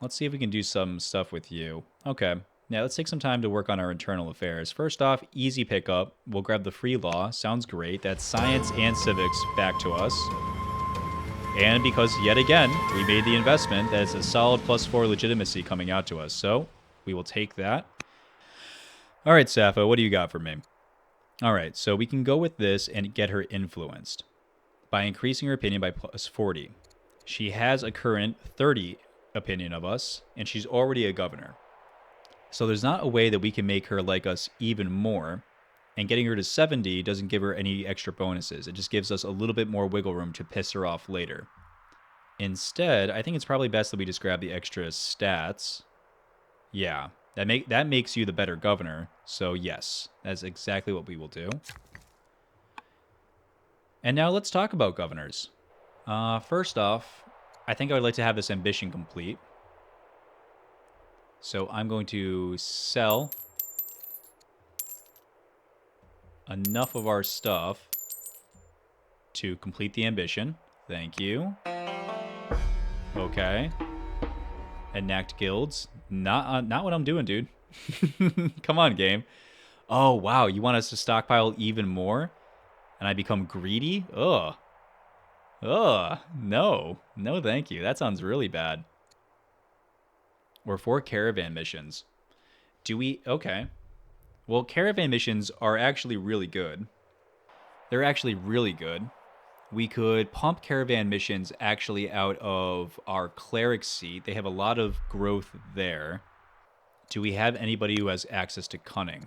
Let's see if we can do some stuff with you. Okay. Now let's take some time to work on our internal affairs. First off, easy pickup. We'll grab the free law. Sounds great. That's science and civics back to us. And because, yet again, we made the investment, that is a solid +4 legitimacy coming out to us. So we will take that. All right, Sappho, what do you got for me? All right, so we can go with this and get her influenced by increasing her opinion by +40. She has a current 30 opinion of us, and she's already a governor. So there's not a way that we can make her like us even more, and getting her to 70 doesn't give her any extra bonuses. It just gives us a little bit more wiggle room to piss her off later. Instead, I think it's probably best that we just grab the extra stats. Yeah, that makes you the better governor, so yes, that's exactly what we will do. And now let's talk about governors. First off, I think I would like to have this ambition complete. So I'm going to sell enough of our stuff to complete the ambition. Thank you. Okay. Enact guilds. Not what I'm doing, dude. Come on, game. Oh, wow. You want us to stockpile even more? And I become greedy? Ugh. Ugh. No. No, thank you. That sounds really bad. Or 4 caravan missions. Do we... Okay. Well, caravan missions are actually really good. They're actually really good. We could pump caravan missions actually out of our cleric seat. They have a lot of growth there. Do we have anybody who has access to cunning?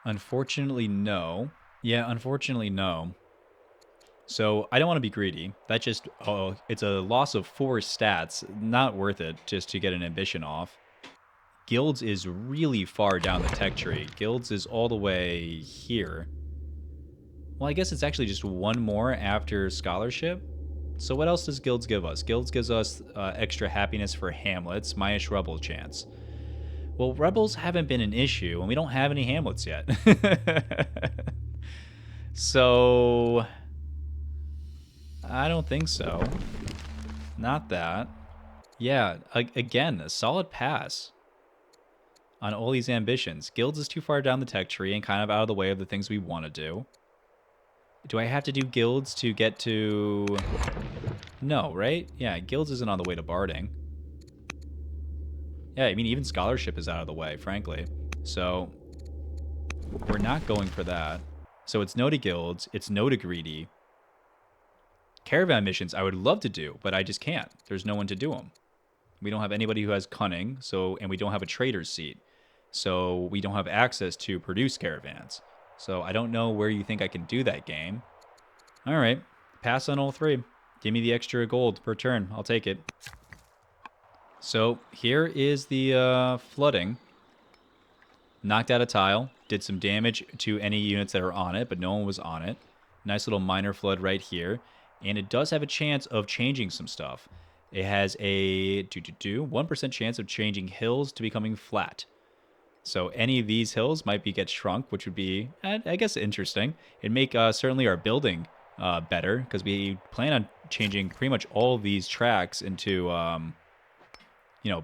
Unfortunately, no. Yeah, unfortunately, no. So I don't want to be greedy. That just, it's a loss of 4 stats. Not worth it just to get an ambition off. Guilds is really far down the tech tree. Guilds is all the way here. Well, I guess it's actually just one more after scholarship. So what else does Guilds give us? Guilds gives us extra happiness for hamlets, minus rebel chance. Well, rebels haven't been an issue, and we don't have any hamlets yet. So I don't think so. Not that. Yeah, again, a solid pass on all these ambitions. Guilds is too far down the tech tree and kind of out of the way of the things we want to do. Do I have to do guilds to get to... No, right? Yeah, guilds isn't on the way to barding. Yeah, I mean, even scholarship is out of the way, frankly. So we're not going for that. So it's no to guilds. It's no to greedy. Caravan missions I would love to do, but I just can't. There's no one to do them. We don't have anybody who has cunning, and we don't have a trader's seat. So we don't have access to produce caravans. So I don't know where you think I can do that game. All right, pass on all 3. Give me the extra gold per turn. I'll take it. So here is the flooding. Knocked out a tile. Did some damage to any units that are on it, but no one was on it. Nice little minor flood right here. And it does have a chance of changing some stuff. It has a 1% chance of changing hills to becoming flat. So any of these hills might get shrunk, which would be, I guess, interesting. It'd make certainly our building better, because we plan on changing pretty much all of these tracks into,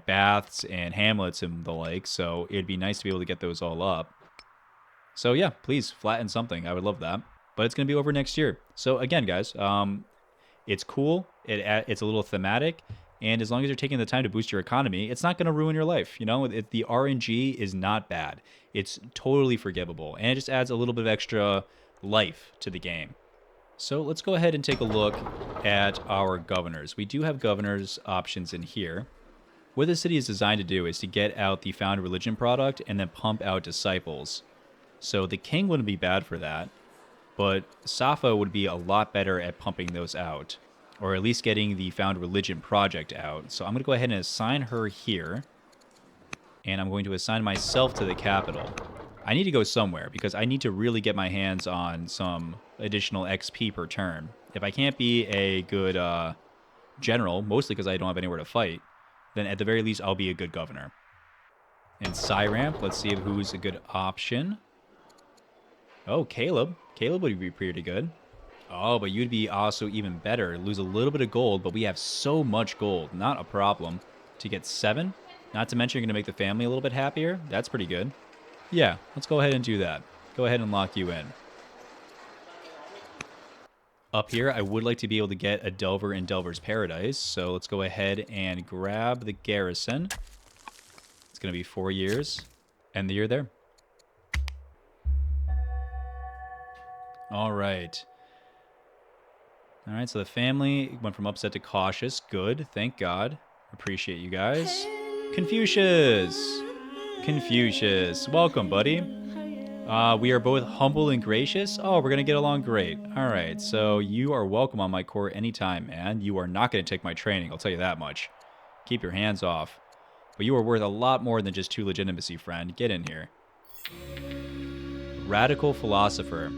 baths and hamlets and the like. So it'd be nice to be able to get those all up. So yeah, please flatten something. I would love that. But it's going to be over next year. So again, guys, it's cool. It's a little thematic. And as long as you're taking the time to boost your economy, it's not going to ruin your life. The RNG is not bad. It's totally forgivable. And it just adds a little bit of extra life to the game. So let's go ahead and take a look at our governors. We do have governors options in here. What the city is designed to do is to get out the found religion product and then pump out disciples. So the king wouldn't be bad for that. But Safa would be a lot better at pumping those out. Or at least getting the found religion project out. So I'm going to go ahead and assign her here. And I'm going to assign myself to the capital. I need to go somewhere because I need to really get my hands on some additional XP per turn. If I can't be a good general, mostly because I don't have anywhere to fight, then at the very least I'll be a good governor. And Cyramp, let's see who's a good option. Oh, Caleb. Caleb would be pretty good. Oh, but you'd be also even better. Lose a little bit of gold, but we have so much gold. Not a problem. To get 7, not to mention you're going to make the family a little bit happier. That's pretty good. Yeah, let's go ahead and do that. Go ahead and lock you in. Up here, I would like to be able to get a Delver in Delver's Paradise. So let's go ahead and grab the garrison. It's going to be 4 years. End the year there. All right. All right, so the family went from upset to cautious. Good, thank God. Appreciate you guys. Confucius. Confucius. Welcome, buddy. We are both humble and gracious. Oh, we're going to get along great. All right, so you are welcome on my court anytime, man. You are not going to take my training, I'll tell you that much. Keep your hands off. But you are worth a lot more than just 2 legitimacy, friend. Get in here. Radical philosopher.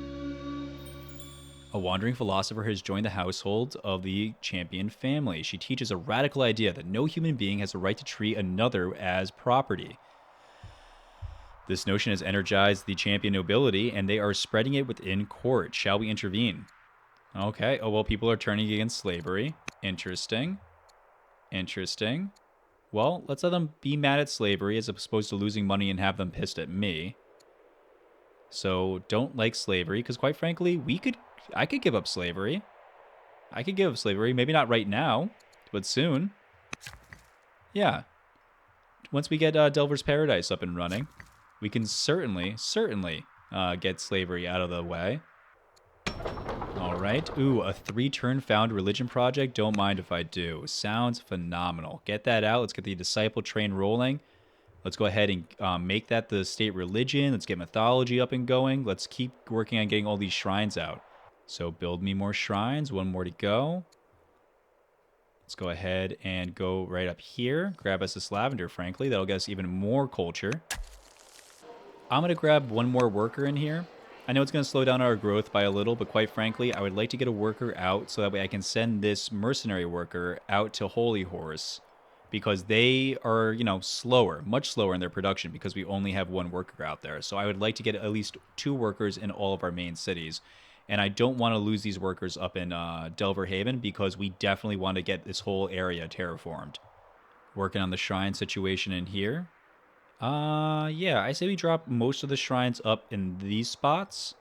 A wandering philosopher has joined the household of the champion family. She teaches a radical idea that no human being has a right to treat another as property. This notion has energized the champion nobility, and they are spreading it within court. Shall we intervene? Okay. Oh, well, people are turning against slavery. Interesting. Interesting. Well, let's let them be mad at slavery as opposed to losing money and have them pissed at me. So, don't like slavery, because quite frankly, I could give up slavery. I could give up slavery. Maybe not right now, but soon. Yeah. Once we get Delver's Paradise up and running, we can certainly get slavery out of the way. All right. Ooh, a 3-turn found religion project. Don't mind if I do. Sounds phenomenal. Get that out. Let's get the disciple train rolling. Let's go ahead and make that the state religion. Let's get mythology up and going. Let's keep working on getting all these shrines out. So build me more shrines. One more to go. Let's go ahead and go right up here. Grab us this lavender, frankly. That'll get us even more culture. I'm going to grab one more worker in here. I know it's going to slow down our growth by a little, but quite frankly, I would like to get a worker out so that way I can send this mercenary worker out to Holy Horse, because they are, you know, slower, much slower in their production because we only have one worker out there. So I would like to get at least 2 workers in all of our main cities. And I don't want to lose these workers up in Delver Haven because we definitely want to get this whole area terraformed. Working on the shrine situation in here. Yeah, I say we drop most of the shrines up in these spots.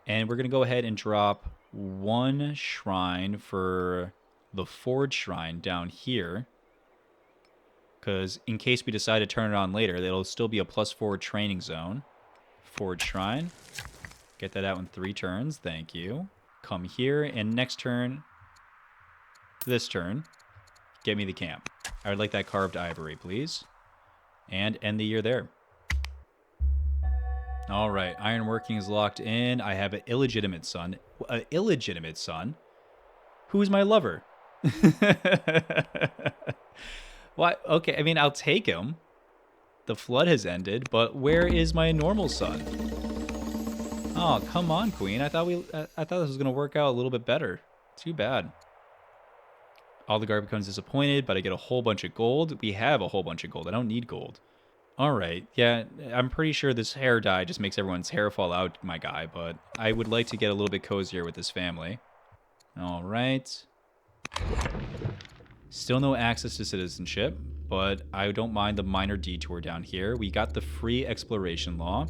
And we're going to go ahead and drop 1 shrine for the Forge Shrine down here. Because in case we decide to turn it on later, it'll still be a +4 training zone. Forge Shrine. Get that out in 3 turns. Thank you. Come here, and next turn, this turn, get me the camp. I would like that carved ivory, please. And end the year there. All right, ironworking is locked in. I have an illegitimate son. An illegitimate son? Who is my lover? What? Okay, I mean, I'll take him. The flood has ended, but where is my normal son? Oh, come on, Queen. I thought this was gonna work out a little bit better. Too bad. Aldegar becomes disappointed, but I get a whole bunch of gold. We have a whole bunch of gold. I don't need gold. All right, yeah, I'm pretty sure this hair dye just makes everyone's hair fall out, my guy, but I would like to get a little bit cozier with this family. All right. Still no access to citizenship, but I don't mind the minor detour down here. We got the free exploration law.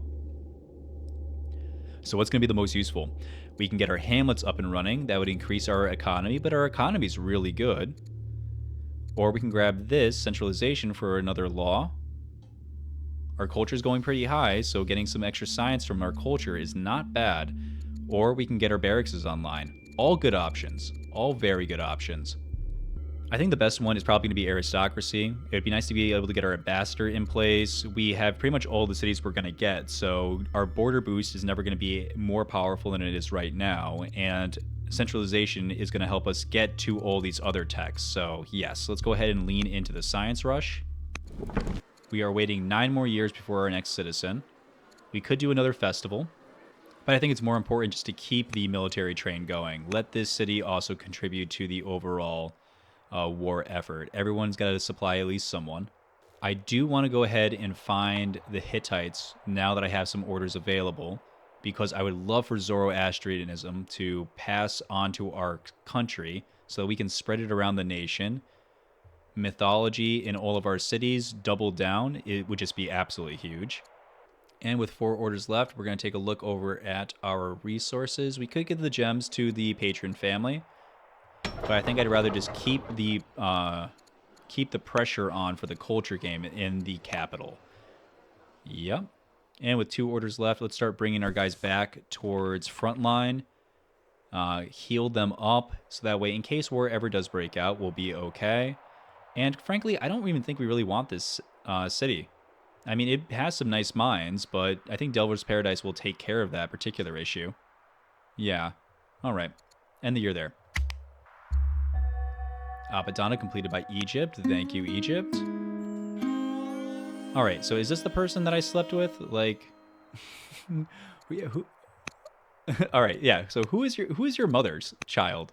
So what's going to be the most useful? We can get our hamlets up and running. That would increase our economy, but our economy is really good. Or we can grab this centralization for another law. Our culture is going pretty high, so getting some extra science from our culture is not bad. Or we can get our barracks online. All good options. All very good options. I think the best one is probably going to be aristocracy. It would be nice to be able to get our ambassador in place. We have pretty much all the cities we're going to get, so our border boost is never going to be more powerful than it is right now, and centralization is going to help us get to all these other techs. So yes, let's go ahead and lean into the science rush. We are waiting 9 more years before our next citizen. We could do another festival, but I think it's more important just to keep the military train going. Let this city also contribute to the overall war effort. Everyone's got to supply at least someone. I do want to go ahead and find the Hittites now that I have some orders available, because I would love for Zoroastrianism to pass onto our country so that we can spread it around the nation. Mythology in all of our cities, double down. It would just be absolutely huge. And with 4 orders left, we're going to take a look over at our resources. We could give the gems to the patron family, but I think I'd rather just keep the pressure on for the culture game in the capital. Yep. And with 2 orders left, let's start bringing our guys back towards frontline. Heal them up, so that way, in case war ever does break out, we'll be okay. And frankly, I don't even think we really want this city. I mean, it has some nice mines, but I think Delver's Paradise will take care of that particular issue. Yeah. All right. End the year there. Apadana completed by Egypt. Thank you, Egypt. All right, so is this the person that I slept with? Like, who? All right, yeah. So who is your mother's child?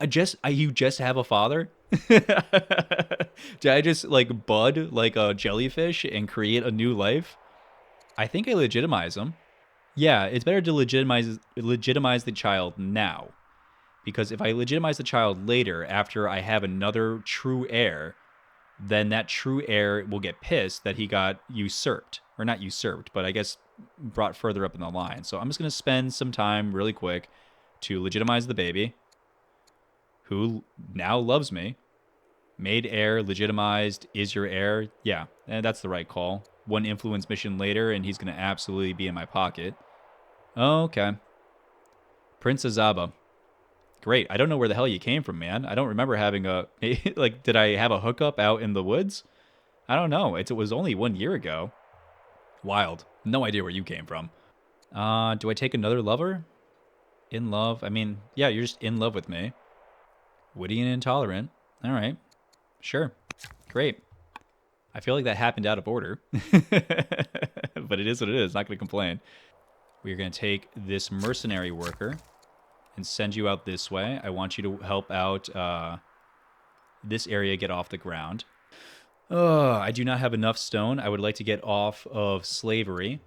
You just have a father? Did I just like bud like a jellyfish and create a new life? I think I legitimize him. Yeah, it's better to legitimize the child now. Because if I legitimize the child later, after I have another true heir, then that true heir will get pissed that he got usurped. Or not usurped, but I guess brought further up in the line. So I'm just going to spend some time really quick to legitimize the baby, who now loves me. Made heir, legitimized, is your heir. Yeah, that's the right call. 1 influence mission later, and he's going to absolutely be in my pocket. Okay. Prince Azaba. Great. I don't know where the hell you came from, man. I don't remember having a like. Did I have a hookup out in the woods? I don't know. It was only 1 year ago. Wild. No idea where you came from. Do I take another lover? In love? I mean, yeah, you're just in love with me. Witty and intolerant. All right. Sure. Great. I feel like that happened out of order. But it is what it is. Not going to complain. We're going to take this mercenary worker and send you out this way. I want you to help out this area get off the ground. I do not have enough stone. I would like to get off of slavery.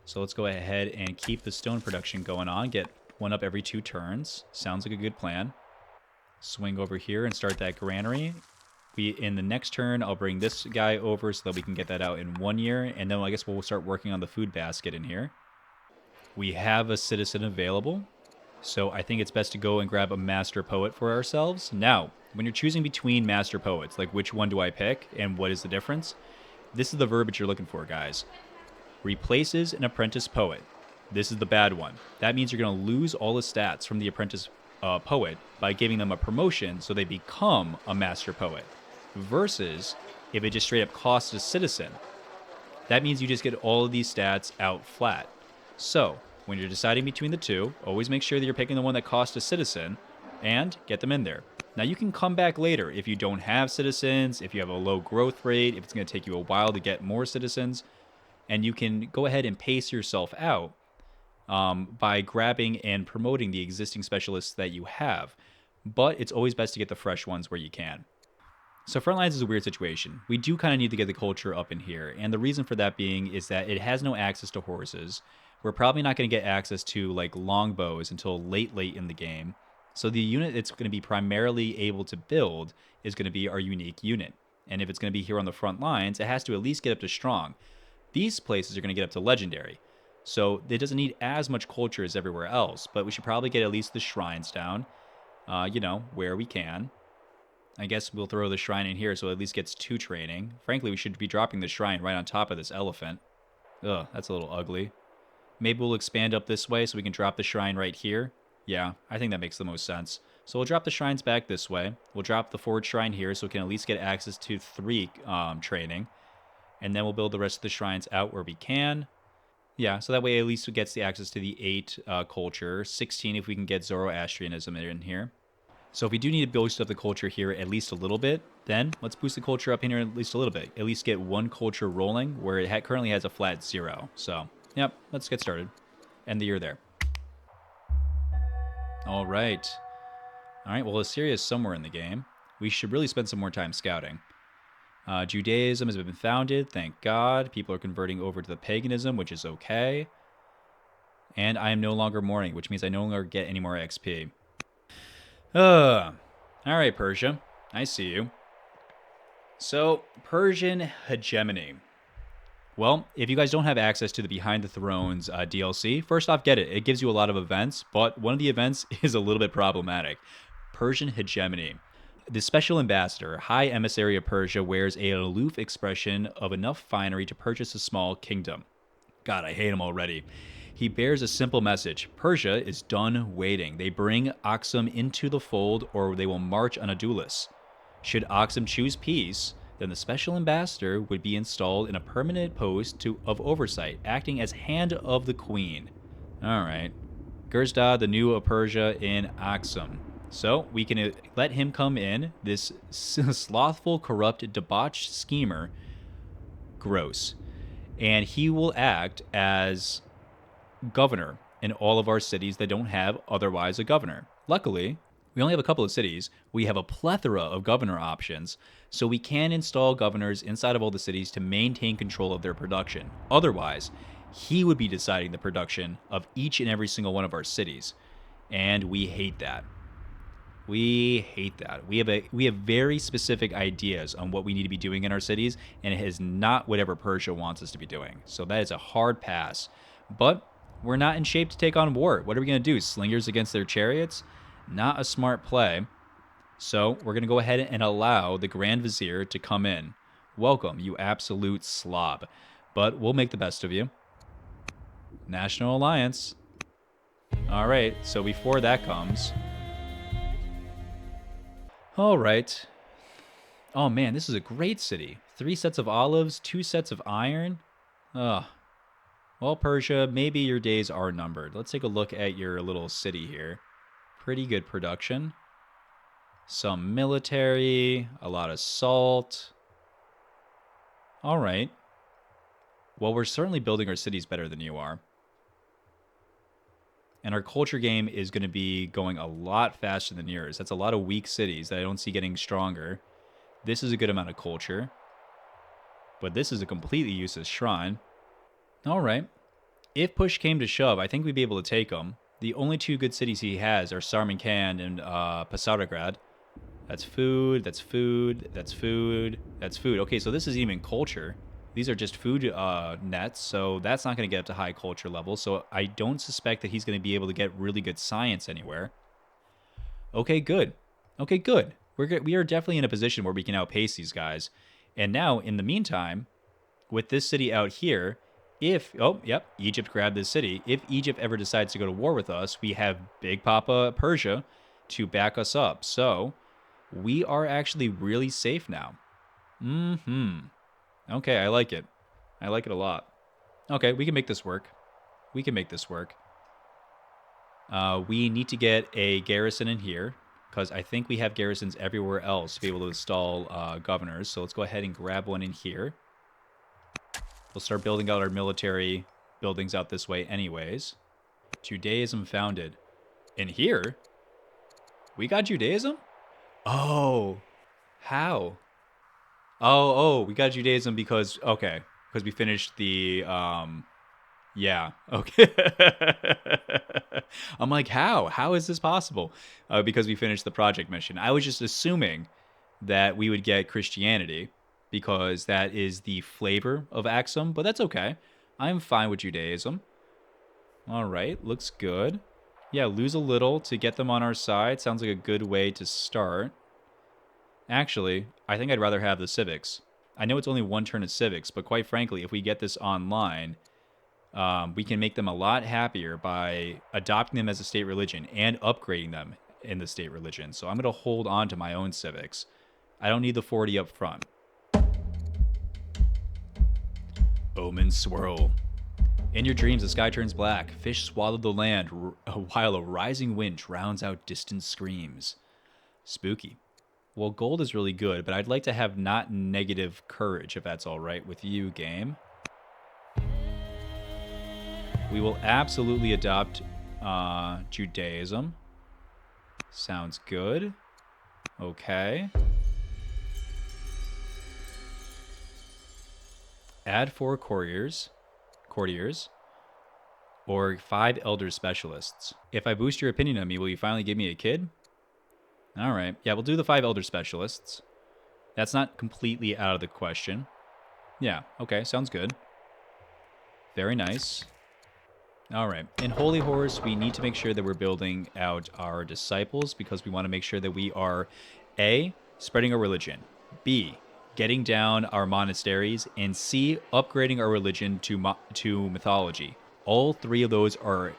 So let's go ahead and keep the stone production going on. Get one up every 2 turns. Sounds like a good plan. Swing over here and start that granary. In the next turn, I'll bring this guy over so that we can get that out in 1 year. And then I guess we'll start working on the food basket in here. We have a citizen available. So I think it's best to go and grab a master poet for ourselves. Now, when you're choosing between master poets, like which one do I pick and what is the difference? This is the verbiage you're looking for, guys. Replaces an apprentice poet. This is the bad one. That means you're going to lose all the stats from the apprentice poet by giving them a promotion so they become a master poet. Versus if it just straight up costs a citizen. That means you just get all of these stats out flat. So, when you're deciding between the two, always make sure that you're picking the one that costs a citizen and get them in there. Now, you can come back later if you don't have citizens, if you have a low growth rate, if it's going to take you a while to get more citizens, and you can go ahead and pace yourself out by grabbing and promoting the existing specialists that you have. But it's always best to get the fresh ones where you can. So Frontlines is a weird situation. We do kind of need to get the culture up in here, and the reason for that being is that it has no access to horses. We're probably not going to get access to like longbows until late in the game. So the unit it's going to be primarily able to build is going to be our unique unit. And if it's going to be here on the front lines, it has to at least get up to strong. These places are going to get up to legendary. So it doesn't need as much culture as everywhere else, but we should probably get at least the shrines down, where we can. I guess we'll throw the shrine in here so it at least gets 2 training. Frankly, we should be dropping the shrine right on top of this elephant. Ugh, that's a little ugly. Maybe we'll expand up this way so we can drop the shrine right here. Yeah, I think that makes the most sense. So we'll drop the shrines back this way. We'll drop the forward shrine here so we can at least get access to 3 training. And then we'll build the rest of the shrines out where we can. Yeah, so that way at least it gets the access to the 8 culture. 16 if we can get Zoroastrianism in here. So if we do need to boost up the culture here at least a little bit, then let's boost the culture up in here at least a little bit. At least get 1 culture rolling where it currently has a flat 0. So, yep, let's get started. End the year there. All right. All right, well, Assyria is somewhere in the game. We should really spend some more time scouting. Judaism has been founded, thank God. People are converting over to the paganism, which is okay. And I am no longer mourning, which means I no longer get any more XP. All right, Persia. I see you. So, Persian hegemony. Well, if you guys don't have access to the Behind the Thrones DLC, first off, get it. It gives you a lot of events, but one of the events is a little bit problematic. Persian hegemony. The special ambassador, High Emissary of Persia, wears an aloof expression of enough finery to purchase a small kingdom. God, I hate him already. He bears a simple message. Persia is done waiting. They bring Aksum into the fold or they will march on Adulis. Should Aksum choose peace, then the special ambassador would be installed in a permanent post of oversight, acting as hand of the queen. All right. Gurzdad, the new of Persia in Aksum. So we can let him come in, this slothful, corrupt, debauched schemer. Gross. And he will act as governor in all of our cities that don't have otherwise a governor. Luckily, we only have a couple of cities. We have a plethora of governor options, so we can install governors inside of all the cities to maintain control of their production. Otherwise, he would be deciding the production of each and every single one of our cities, and we hate that. We hate that. We have very specific ideas on what we need to be doing in our cities, and it is not whatever Persia wants us to be doing. So that is a hard pass. But we're not in shape to take on war. What are we going to do? Slingers against their chariots? Not a smart play. So we're going to go ahead and allow the Grand Vizier to come in. Welcome, you absolute slob. But we'll make the best of you. National Alliance. All right, so before that comes... All right. Oh man, this is a great city. 3 sets of olives, 2 sets of iron. Ugh. Well, Persia, maybe your days are numbered. Let's take a look at your little city here. Pretty good production. Some military, a lot of salt. All right. Well, we're certainly building our cities better than you are. And our culture game is going to be going a lot faster than yours. That's a lot of weak cities that I don't see getting stronger. This is a good amount of culture. But this is a completely useless shrine. All right. If push came to shove, I think we'd be able to take them. The only 2 good cities he has are Samarkand and Pasarograd. That's food, that's food, that's food, that's food. Okay, so this is even culture. These are just food nets, so that's not going to get up to high culture level. So I don't suspect that he's going to be able to get really good science anywhere. Okay, good. Okay, good. We are definitely in a position where we can outpace these guys. And now, in the meantime, with this city out here, Egypt grabbed this city. If Egypt ever decides to go to war with us, we have Big Papa Persia to back us up. So we are actually really safe now. Okay, I like it. I like it a lot. Okay, we can make this work. We can make this work. We need to get a garrison in here, because I think we have garrisons everywhere else to be able to install governors. So let's go ahead and grab one in here. We'll start building out our military buildings out this way anyways. Judaism founded. In here? We got Judaism? Oh. How? Oh, we got Judaism because we finished the, yeah, okay. I'm like, how? How is this possible? Because we finished the project mission. I was just assuming that we would get Christianity because that is the flavor of Aksum, but that's okay. I'm fine with Judaism. All right, looks good. Yeah, lose a little to get them on our side. Sounds like a good way to start. Actually, I think I'd rather have the civics. I know it's only 1 turn of civics, but quite frankly, if we get this online, we can make them a lot happier by adopting them as a state religion and upgrading them in the state religion. So I'm going to hold on to my own civics. I don't need the 40 up front. Omen swirl. In your dreams, the sky turns black. Fish swallow the land while a rising wind drowns out distant screams. Spooky. Well, gold is really good, but I'd like to have not negative courage, if that's all right with you, game. We will absolutely adopt Judaism. Sounds good. Okay. Add 4 courtiers. Or 5 elder specialists. If I boost your opinion on me, will you finally give me a kid? All right. Yeah, we'll do the 5 elder specialists. That's not completely out of the question. Yeah, okay, sounds good. Very nice. All right. In Holy Horse, we need to make sure that we're building out our disciples because we want to make sure that we are A, spreading our religion, B, getting down our monasteries, and C, upgrading our religion to mythology. All 3 of those are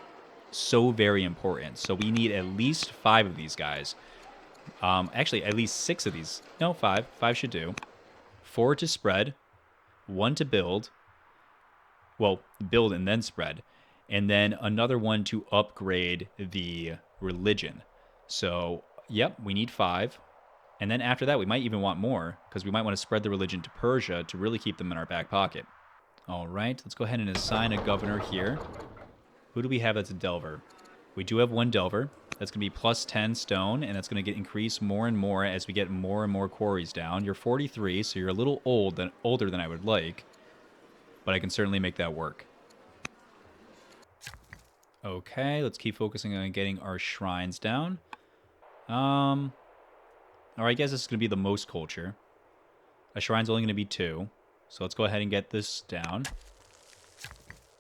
so very important. So we need at least 5 of these guys. Actually, at least 6 of these. No, 5. 5 should do. 4 to spread. 1 to build. Well, build and then spread. And then another 1 to upgrade the religion. So, yep, we need 5. And then after that, we might even want more, because we might want to spread the religion to Persia to really keep them in our back pocket. All right, let's go ahead and assign a governor here. Who do we have that's a Delver? We do have 1 Delver. That's going to be plus 10 stone, and that's going to get increased more and more as we get more and more quarries down. You're 43, so you're a little older than I would like, but I can certainly make that work. Okay, let's keep focusing on getting our shrines down. Or I guess this is going to be the most culture. A shrine's only going to be 2, so let's go ahead and get this down.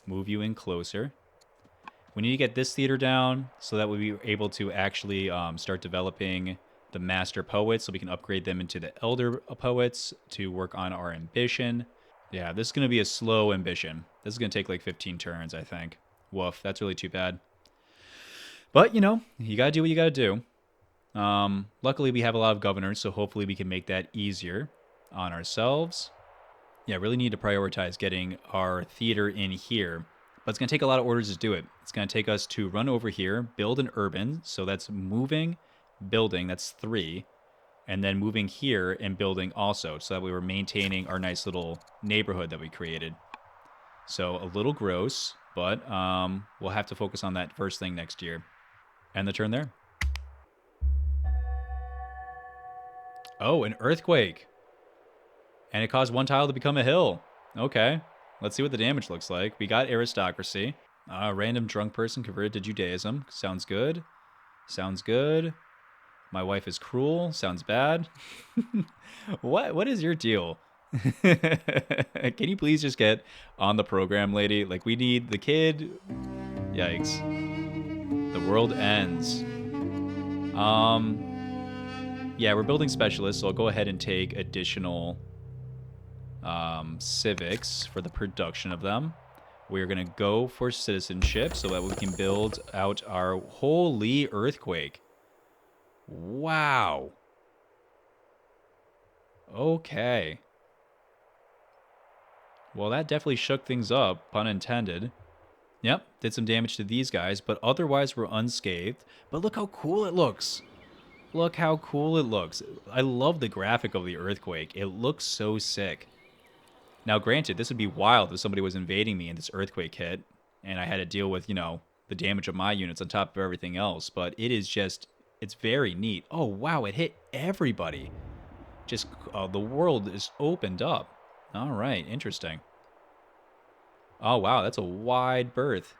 Move you in closer. We need to get this theater down so that we'll be able to actually start developing the master poets so we can upgrade them into the elder poets to work on our ambition. Yeah, this is going to be a slow ambition. This is going to take like 15 turns, I think. Woof, that's really too bad. But, you know, you got to do what you got to do. Luckily, we have a lot of governors, so hopefully we can make that easier on ourselves. Yeah, really need to prioritize getting our theater in here. But it's going to take a lot of orders to do it. It's going to take us to run over here, build an urban. So that's moving, building, that's 3. And then moving here and building also, so that we were maintaining our nice little neighborhood that we created. So a little gross, but we'll have to focus on that first thing next year. End the turn there. Oh, an earthquake. And it caused one tile to become a hill. Okay. Let's see what the damage looks like. We got aristocracy. Random drunk person converted to Judaism. Sounds good. Sounds good. My wife is cruel. Sounds bad. What is your deal? Can you please just get on the program, lady? Like, we need the kid. Yikes. The world ends. Yeah, we're building specialists, so I'll go ahead and take additional civics for the production of them. We're going to go for citizenship so that we can build out our holy earthquake. Wow. Okay. Well, that definitely shook things up, pun intended. Yep, did some damage to these guys, but otherwise we're unscathed. But look how cool it looks. Look how cool it looks. I love the graphic of the earthquake. It looks so sick. Now, granted, this would be wild if somebody was invading me and this earthquake hit, and I had to deal with, you know, the damage of my units on top of everything else. But it is just, it's very neat. Oh, wow, it hit everybody. Just, the world is opened up. All right, interesting. Oh, wow, that's a wide berth.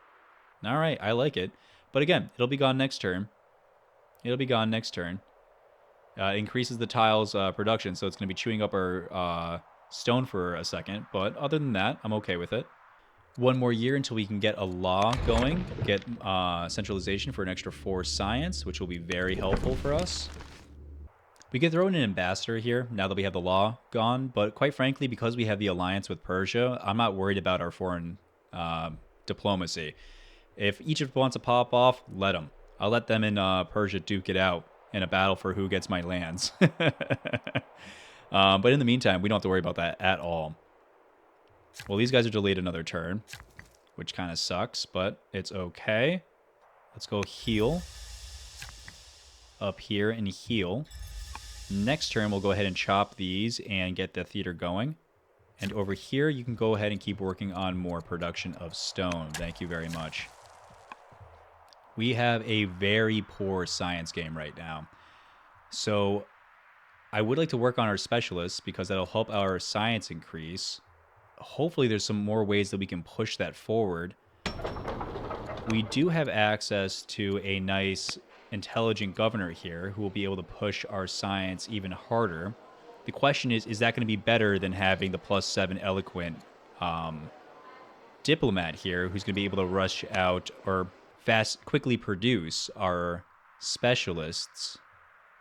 All right, I like it. But again, it'll be gone next turn. It'll be gone next turn. Increases the tiles production, so it's going to be chewing up our stone for a second. But other than that, I'm okay with it. One more year until we can get a law going. Get centralization for an extra 4 science, which will be very helpful for us. We could throw in an ambassador here now that we have the law gone, but quite frankly, because we have the alliance with Persia, I'm not worried about our foreign diplomacy. If Egypt wants to pop off, let them. I'll let them in Persia duke it out in a battle for who gets my lands. But in the meantime, we don't have to worry about that at all. Well, these guys are delayed another turn, which kind of sucks, but it's okay. Let's go heal. Up here and heal. Next turn, we'll go ahead and chop these and get the theater going. And over here, you can go ahead and keep working on more production of stone. Thank you very much. We have a very poor science game right now. So I would like to work on our specialists because that'll help our science increase. Hopefully there's some more ways that we can push that forward. We do have access to a nice intelligent governor here who will be able to push our science even harder. The question is that going to be better than having the +7 eloquent diplomat here who's going to be able to rush out or quickly produce our specialists?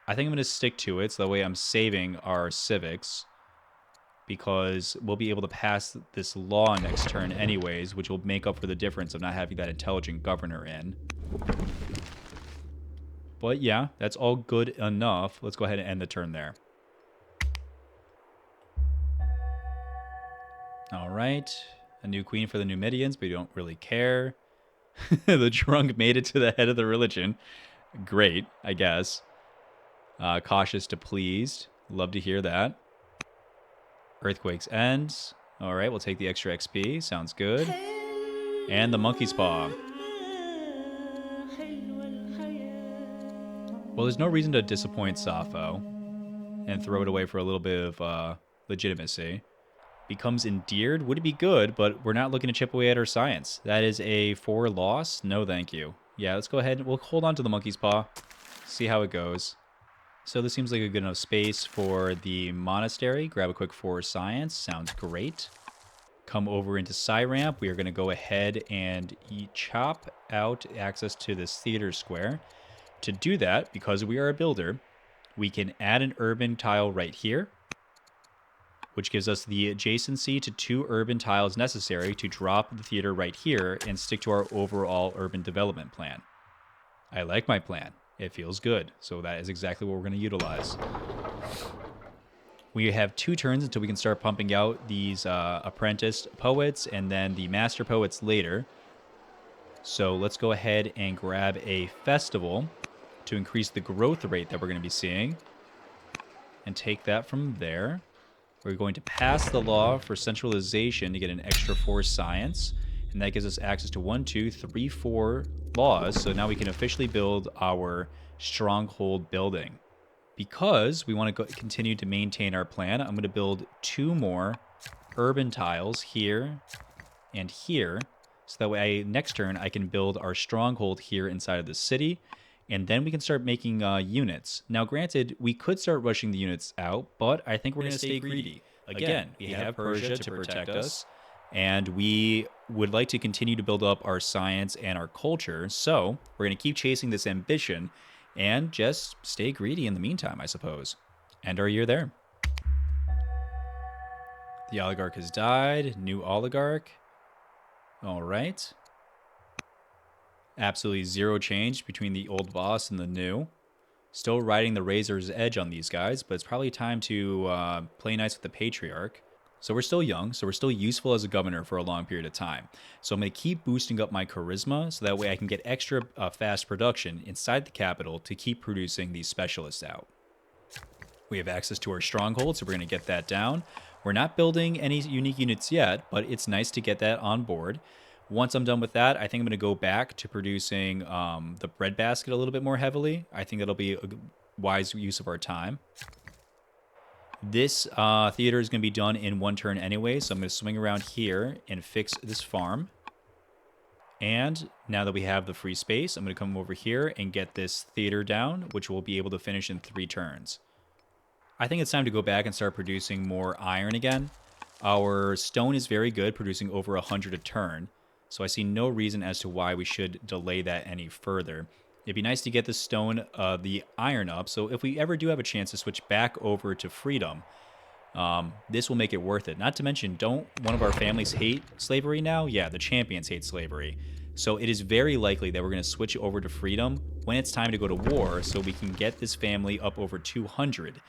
I think I'm going to stick to it, so that way I'm saving our civics, because we'll be able to pass this law next turn anyways, which will make up for the difference of not having that intelligent governor in. But yeah, that's all good enough. Let's go ahead and end the turn there. All right. A new queen for the Numidians, but we don't really care. The drunk made it to the head of the religion. Great, I guess. Cautious to pleased. Love to hear that. Earthquakes ends. All right, we'll take the extra XP. Sounds good. And the monkey's paw. Well, there's no reason to disappoint Sappho and throw it away for a little bit of legitimacy. Becomes endeared would be good, but we're not looking to chip away at our science. That is a 4 loss. No, thank you. Yeah, let's go ahead. We'll hold on to the monkey's paw. See how it goes. So this seems like a good enough space for the monastery. Grab a quick 4 science. Sounds great. Come over into Cyramp. We are going to go ahead and chop out access to this theater square. To do that, because we are a builder, we can add an urban tile right here, which gives us the adjacency to 2 urban tiles necessary to drop the theater right here and stick to our overall urban development plan. I like my plan. It feels good. So that is exactly what we're going to utilize. We have 2 turns until we can start pumping out these apprentice poets and then the master poets later. So let's go ahead and grab a festival to increase the growth rate that we're going to be seeing. And take that from there. We're going to pass the law for centralization to get an extra 4 science. And that gives us access to 1, 2, 3, 4 laws. So now we can officially build our stronghold building. Because we want to continue to maintain our plan, I'm going to build 2 more urban tiles here and here. So that way next turn I can build our stronghold here inside of the city. And then we can start making units. Now, granted, we could start rushing the units out, but I think we're going to stay greedy. Again, we have Persia to protect us, and we would like to continue to build up our science and our culture. So we're going to keep chasing this ambition and just stay greedy in the meantime, I suppose. End our year there. The oligarch has died. New oligarch. All right. Absolutely 0 change between the old boss and the new. Still riding the razor's edge on these guys, but it's probably time to play nice with the patriarch. So we're still young, so we're still useful as a governor for a long period of time. So I'm going to keep boosting up my charisma so that way I can get extra fast production inside the capital to keep producing these specialists out. We have access to our stronghold, so we're going to get that down. We're not building any unique units yet, but it's nice to get that on board. Once I'm done with that, I think I'm going to go back to producing the breadbasket a little bit more heavily. I think that'll be a wise use of our time. This theater is going to be done in 1 turn anyway, so I'm going to swing around here and fix this farm. And now that we have the free space, I'm going to come over here and get this theater down, which we'll be able to finish in 3 turns. I think it's time to go back and start producing more iron again. Our stone is very good, producing over 100 a turn. So I see no reason as to why we should delay that any further. It'd be nice to get the stone, the iron up. So if we ever do have a chance to switch back over to freedom, this will make it worth it. Not to mention, don't one of our families hate slavery now? Yeah, the champions hate slavery. So it is very likely that we're going to switch over to freedom when it's time to go to war so we can get this family up over 200.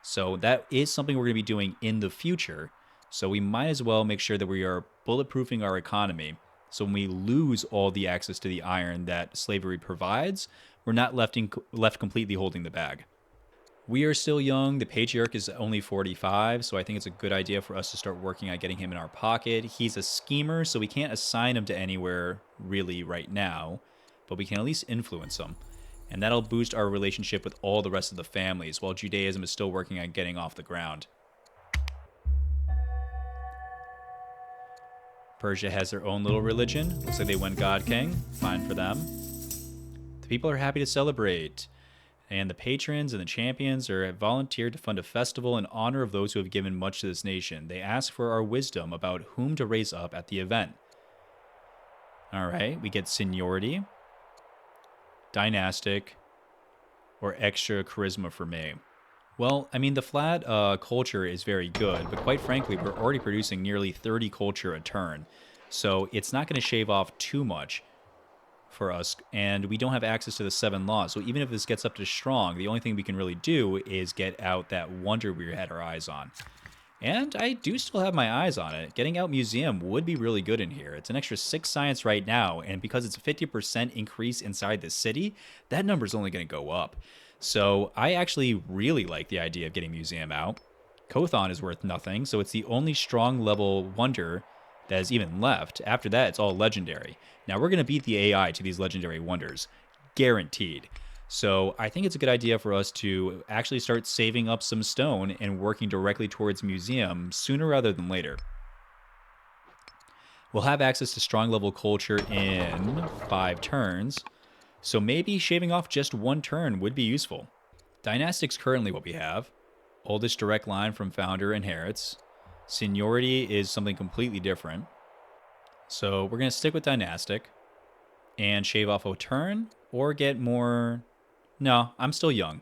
So that is something we're going to be doing in the future. So we might as well make sure that we are bulletproofing our economy. So when we lose all the access to the iron that slavery provides, we're not left completely holding the bag. We are still young. The patriarch is only 45, so I think it's a good idea for us to start working on getting him in our pocket. He's a schemer, so we can't assign him to anywhere really right now, but we can at least influence him. And that'll boost our relationship with all the rest of the families, while Judaism is still working on getting off the ground. Persia has their own little religion. Looks like they went God King. Fine for them. The people are happy to celebrate. And the patrons and the champions are volunteered to fund a festival in honor of those who have given much to this nation. They ask for our wisdom about whom to raise up at the event. All right, we get seniority, dynastic, or extra charisma for me. Well, I mean, the flat culture is very good, but quite frankly, we're already producing nearly 30 culture a turn. So it's not going to shave off too much for us, and we don't have access to the 7 laws. So even if this gets up to strong, the only thing we can really do is get out that wonder we had our eyes on. And I do still have my eyes on it. Getting out museum would be really good in here. It's an extra 6 science right now, and because it's a 50% increase inside the city, that number's only going to go up. So I actually really like the idea of getting museum out. Kothon is worth nothing, so it's the only strong level wonder that is even left. After that, it's all legendary. Now we're going to beat the AI to these legendary wonders. Guaranteed. So I think it's a good idea for us to actually start saving up some stone and working directly towards museum sooner rather than later. We'll have access to strong level culture in 5 turns. So maybe shaving off just 1 turn would be useful. Dynastic's currently what we have. Oldest direct line from founder inherits. Seniority is something completely different. So we're going to stick with dynastic and shave off a turn or get more... No, I'm still young.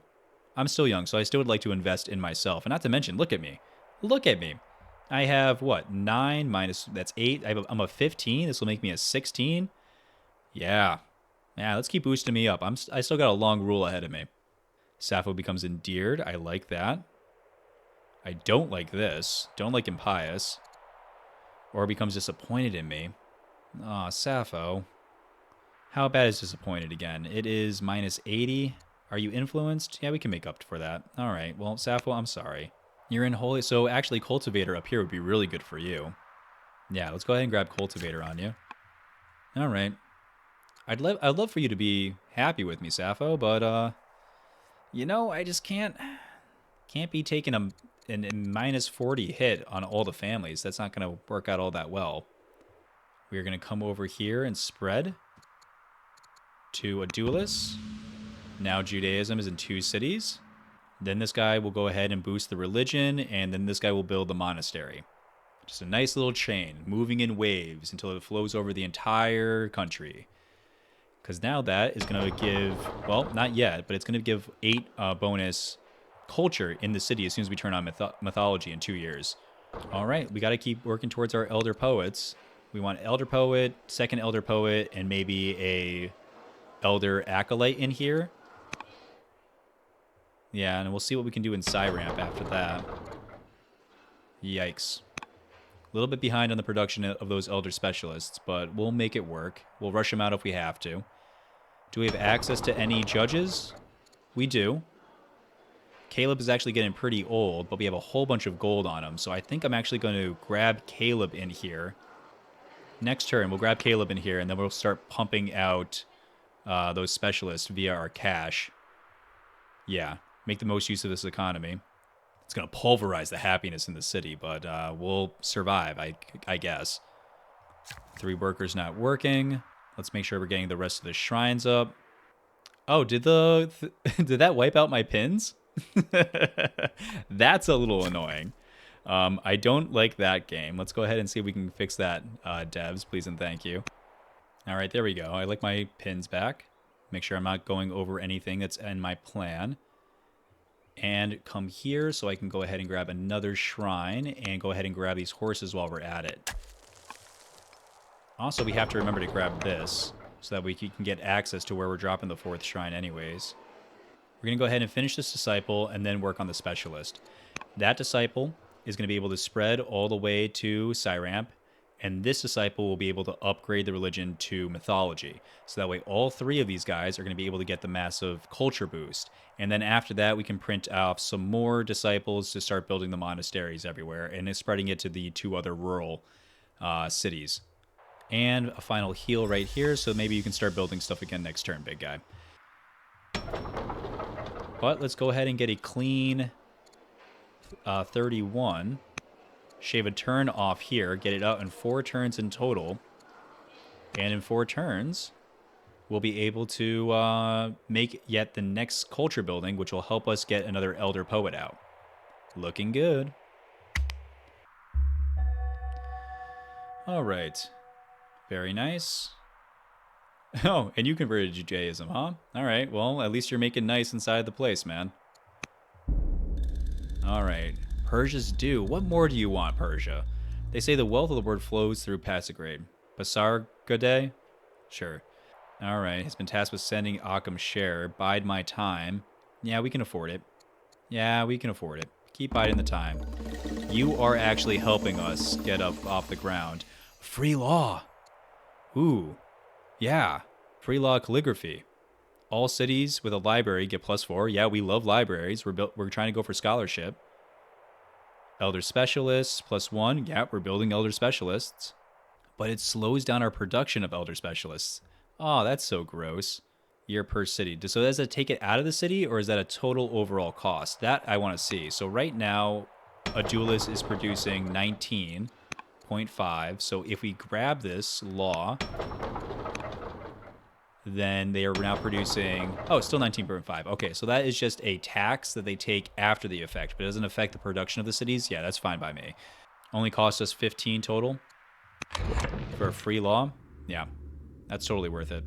So I still would like to invest in myself. And not to mention, look at me. Look at me. I have, what, 9 minus... That's 8. I'm a 15. This will make me a 16. Yeah. Yeah, let's keep boosting me up. I still got a long rule ahead of me. Sappho becomes endeared. I like that. I don't like this. Don't like impious. Or becomes disappointed in me. Aw, Sappho. How bad is disappointed again? It is minus 80. Are you influenced? Yeah, we can make up for that. All right. Well, Sappho, I'm sorry. You're in holy. So actually, cultivator up here would be really good for you. Yeah, let's go ahead and grab cultivator on you. All right. I'd love for you to be happy with me, Sappho, but you know, I just can't be taking a minus 40 hit on all the families. That's not going to work out all that well. We're going to come over here and spread to a duelist. Now Judaism is in 2 cities. Then this guy will go ahead and boost the religion, and then this guy will build the monastery. Just a nice little chain, moving in waves until it flows over the entire country. Because now that is going to give, well, not yet, but it's going to give 8 bonus culture in the city as soon as we turn on mythology in 2 years. All right, we got to keep working towards our elder poets. We want elder poet, second elder poet, and maybe a elder acolyte in here. Yeah, and we'll see what we can do in Cyramp after that. Yikes. A little bit behind on the production of those elder specialists, but we'll make it work. We'll rush them out if we have to. Do we have access to any judges? We do. Caleb is actually getting pretty old, but we have a whole bunch of gold on him, so I think I'm actually going to grab Caleb in here. Next turn, we'll grab Caleb in here, and then we'll start pumping out those specialists via our cash. Yeah, make the most use of this economy. It's going to pulverize the happiness in the city, but we'll survive, I guess. 3 workers not working. Let's make sure we're getting the rest of the shrines up. Oh, did did that wipe out my pins? That's a little annoying. I don't like that game. Let's go ahead and see if we can fix that, devs, please and thank you. All right, there we go. I like my pins back. Make sure I'm not going over anything that's in my plan. And come here so I can go ahead and grab another shrine and go ahead and grab these horses while we're at it. Also, we have to remember to grab this so that we can get access to where we're dropping the 4th shrine anyways. We're going to go ahead and finish this disciple and then work on the specialist. That disciple is going to be able to spread all the way to Cyramp, and this disciple will be able to upgrade the religion to mythology. So that way all 3 of these guys are going to be able to get the massive culture boost. And then after that, we can print off some more disciples to start building the monasteries everywhere, and it's spreading it to the 2 other rural cities. And a final heal right here, so maybe you can start building stuff again next turn, big guy. But let's go ahead and get a clean 31. Shave a turn off here, get it out in 4 turns in total. And in 4 turns, we'll be able to make yet the next culture building, which will help us get another elder poet out. Looking good. All right. Very nice. Oh, and you converted to Judaism, huh? All right, well, at least you're making nice inside the place, man. All right. Persia's due. What more do you want, Persia? They say the wealth of the word flows through Passagrade. Pasargade? Sure. All right. Has been tasked with sending Aksum share. Bide my time. Yeah, we can afford it. Yeah, we can afford it. Keep biding the time. You are actually helping us get up off the ground. Free law. Ooh. Yeah. Free law calligraphy. All cities with a library get +4. Yeah, we love libraries. We're trying to go for scholarship. Elder specialists +1. Yeah, we're building elder specialists. But it slows down our production of elder specialists. Oh, that's so gross. Year per city. So does that take it out of the city, or is that a total overall cost? That I want to see. So right now, a duelist is producing 19.5. So if we grab this law, then they are now producing, oh, still 19.5. Okay, so that is just a tax that they take after the effect, but it doesn't affect the production of the cities. Yeah, that's fine by me. Only cost us 15 total for a free law. Yeah, that's totally worth it.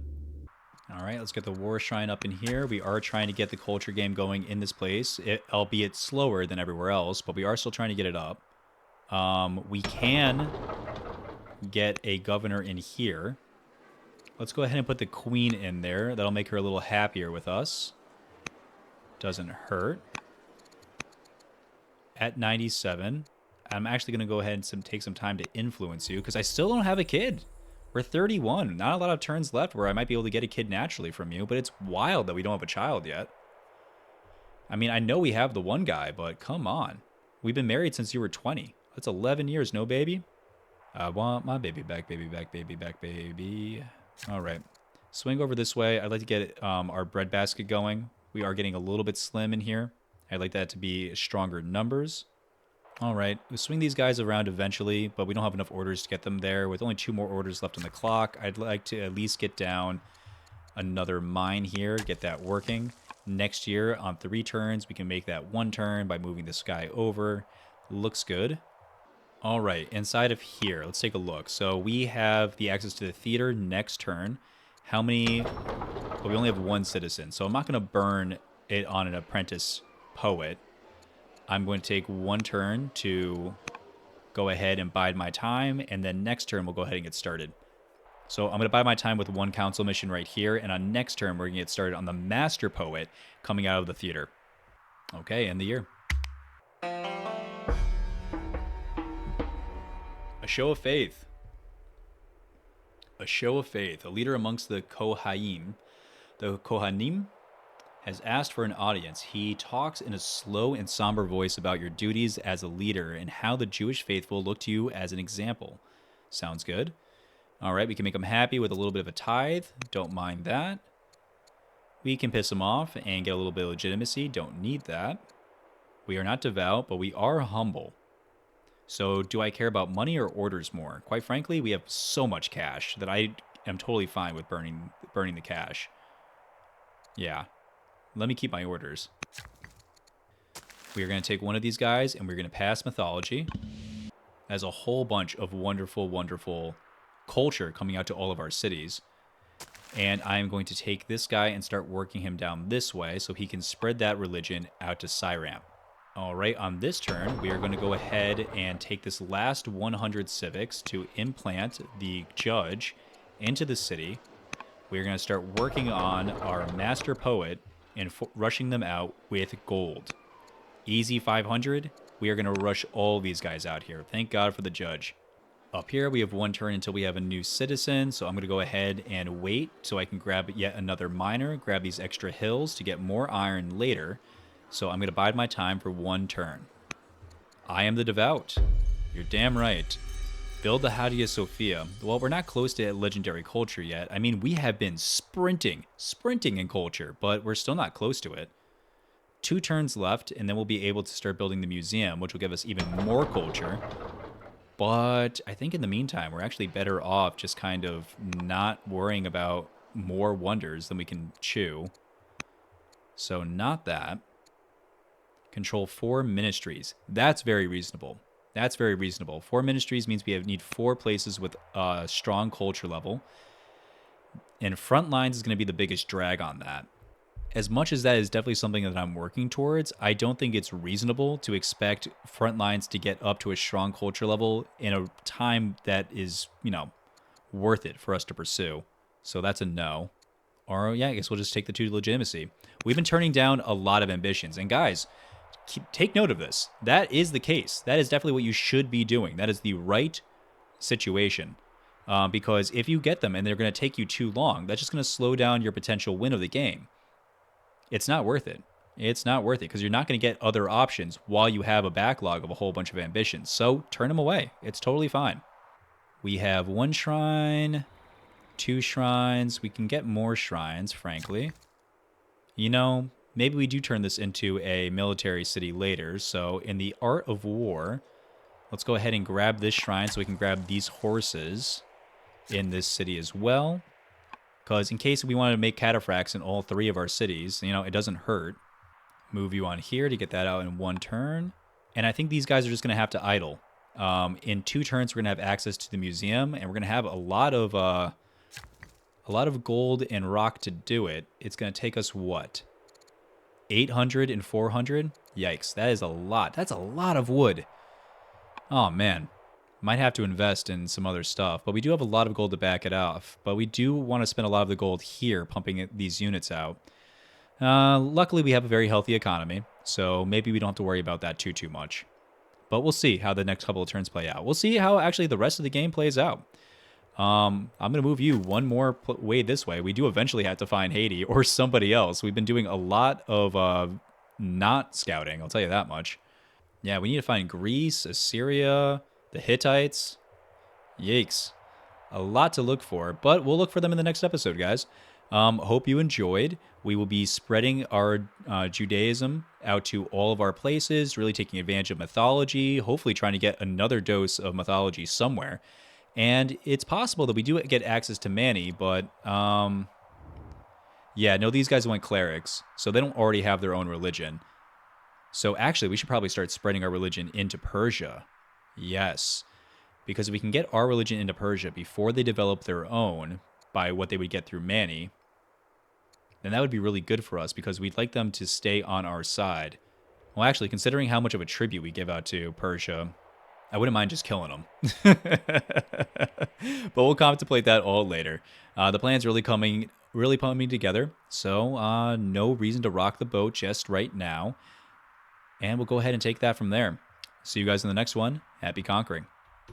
All right, let's get the war shrine up in here. We are trying to get the culture game going in this place, albeit slower than everywhere else, but we are still trying to get it up. We can get a governor in here. Let's go ahead and put the queen in there. That'll make her a little happier with us. Doesn't hurt. At 97, I'm actually going to go ahead and take some time to influence you because I still don't have a kid. We're 31. Not a lot of turns left where I might be able to get a kid naturally from you, but it's wild that we don't have a child yet. I mean, I know we have the one guy, but come on. We've been married since you were 20. That's 11 years, no baby? I want my baby back, baby back, baby back, baby. All right. Swing over this way. I'd like to get our breadbasket going. We are getting a little bit slim in here. I'd like that to be stronger numbers. All right. We'll swing these guys around eventually, but we don't have enough orders to get them there. With only 2 more orders left on the clock, I'd like to at least get down another mine here, get that working. Next year, on 3 turns, we can make that 1 turn by moving this guy over. Looks good. All right, inside of here, let's take a look. So we have the access to the theater next turn. How many? Well, we only have 1 citizen, so I'm not going to burn it on an apprentice poet. I'm going to take 1 turn to go ahead and bide my time, and then next turn we'll go ahead and get started. So I'm going to bide my time with 1 council mission right here, and on next turn we're going to get started on the master poet coming out of the theater. Okay, end the year. A show of faith. A show of faith. A leader amongst the Kohanim. The Kohanim has asked for an audience. He talks in a slow and somber voice about your duties as a leader and how the Jewish faithful look to you as an example. Sounds good. All right, we can make them happy with a little bit of a tithe. Don't mind that. We can piss them off and get a little bit of legitimacy. Don't need that. We are not devout, but we are humble. So do I care about money or orders more? Quite frankly, we have so much cash that I am totally fine with burning the cash. Yeah. Let me keep my orders. We are going to take one of these guys and we're going to pass mythology. As a whole bunch of wonderful, wonderful culture coming out to all of our cities. And I'm going to take this guy and start working him down this way so he can spread that religion out to Cyramp. All right, on this turn, we are going to go ahead and take this last 100 civics to implant the judge into the city. We're going to start working on our master poet and rushing them out with gold. Easy 500. We are going to rush all these guys out here. Thank God for the judge. Up here, we have 1 turn until we have a new citizen, so I'm going to go ahead and wait so I can grab yet another miner, grab these extra hills to get more iron later. So I'm going to bide my time for 1 turn. I am the devout. You're damn right. Build the Hagia Sophia. Well, we're not close to legendary culture yet. I mean, we have been sprinting in culture, but we're still not close to it. 2 turns left, and then we'll be able to start building the museum, which will give us even more culture. But I think in the meantime, we're actually better off just kind of not worrying about more wonders than we can chew. So not that. Control 4 ministries. That's very reasonable. That's very reasonable. 4 ministries means we need 4 places with a strong culture level. And front lines is going to be the biggest drag on that. As much as that is definitely something that I'm working towards, I don't think it's reasonable to expect front lines to get up to a strong culture level in a time that is, worth it for us to pursue. So that's a no. Or yeah, I guess we'll just take the 2 legitimacy. We've been turning down a lot of ambitions. And guys, take note of this. That is the case. That is definitely what you should be doing. That is the right situation. Because if you get them and they're going to take you too long, that's just going to slow down your potential win of the game. It's not worth it. It's not worth it because you're not going to get other options while you have a backlog of a whole bunch of ambitions. So turn them away. It's totally fine. We have 1 shrine, 2 shrines. We can get more shrines, frankly. Maybe we do turn this into a military city later. So in the art of war, let's go ahead and grab this shrine so we can grab these horses in this city as well. Because in case we want to make cataphracts in all 3 of our cities, it doesn't hurt. Move you on here to get that out in 1 turn. And I think these guys are just going to have to idle. In 2 turns, we're going to have access to the museum, and we're going to have a lot of gold and rock to do it. It's going to take us what? 800 and 400? Yikes, that is a lot. That's a lot of wood. Oh, man. Might have to invest in some other stuff, but we do have a lot of gold to back it off. But we do want to spend a lot of the gold here pumping these units out. Luckily, we have a very healthy economy, so maybe we don't have to worry about that too much. But we'll see how the next couple of turns play out. We'll see how actually the rest of the game plays out. I'm going to move you one more way this way. We do eventually have to find Haiti or somebody else. We've been doing a lot of not scouting, I'll tell you that much. Yeah, we need to find Greece, Assyria, the Hittites. Yikes. A lot to look for, but we'll look for them in the next episode, guys. Hope you enjoyed. We will be spreading our Judaism out to all of our places, really taking advantage of mythology, hopefully trying to get another dose of mythology somewhere. And it's possible that we do get access to Manny, but yeah, no, these guys went clerics, so they don't already have their own religion. So actually, we should probably start spreading our religion into Persia. Yes, because if we can get our religion into Persia before they develop their own by what they would get through Manny, then that would be really good for us because we'd like them to stay on our side. Well, actually, considering how much of a tribute we give out to Persia, I wouldn't mind just killing them. But we'll contemplate that all later. The plan's really coming together, so no reason to rock the boat just right now. And we'll go ahead and take that from there. See you guys in the next one. Happy conquering.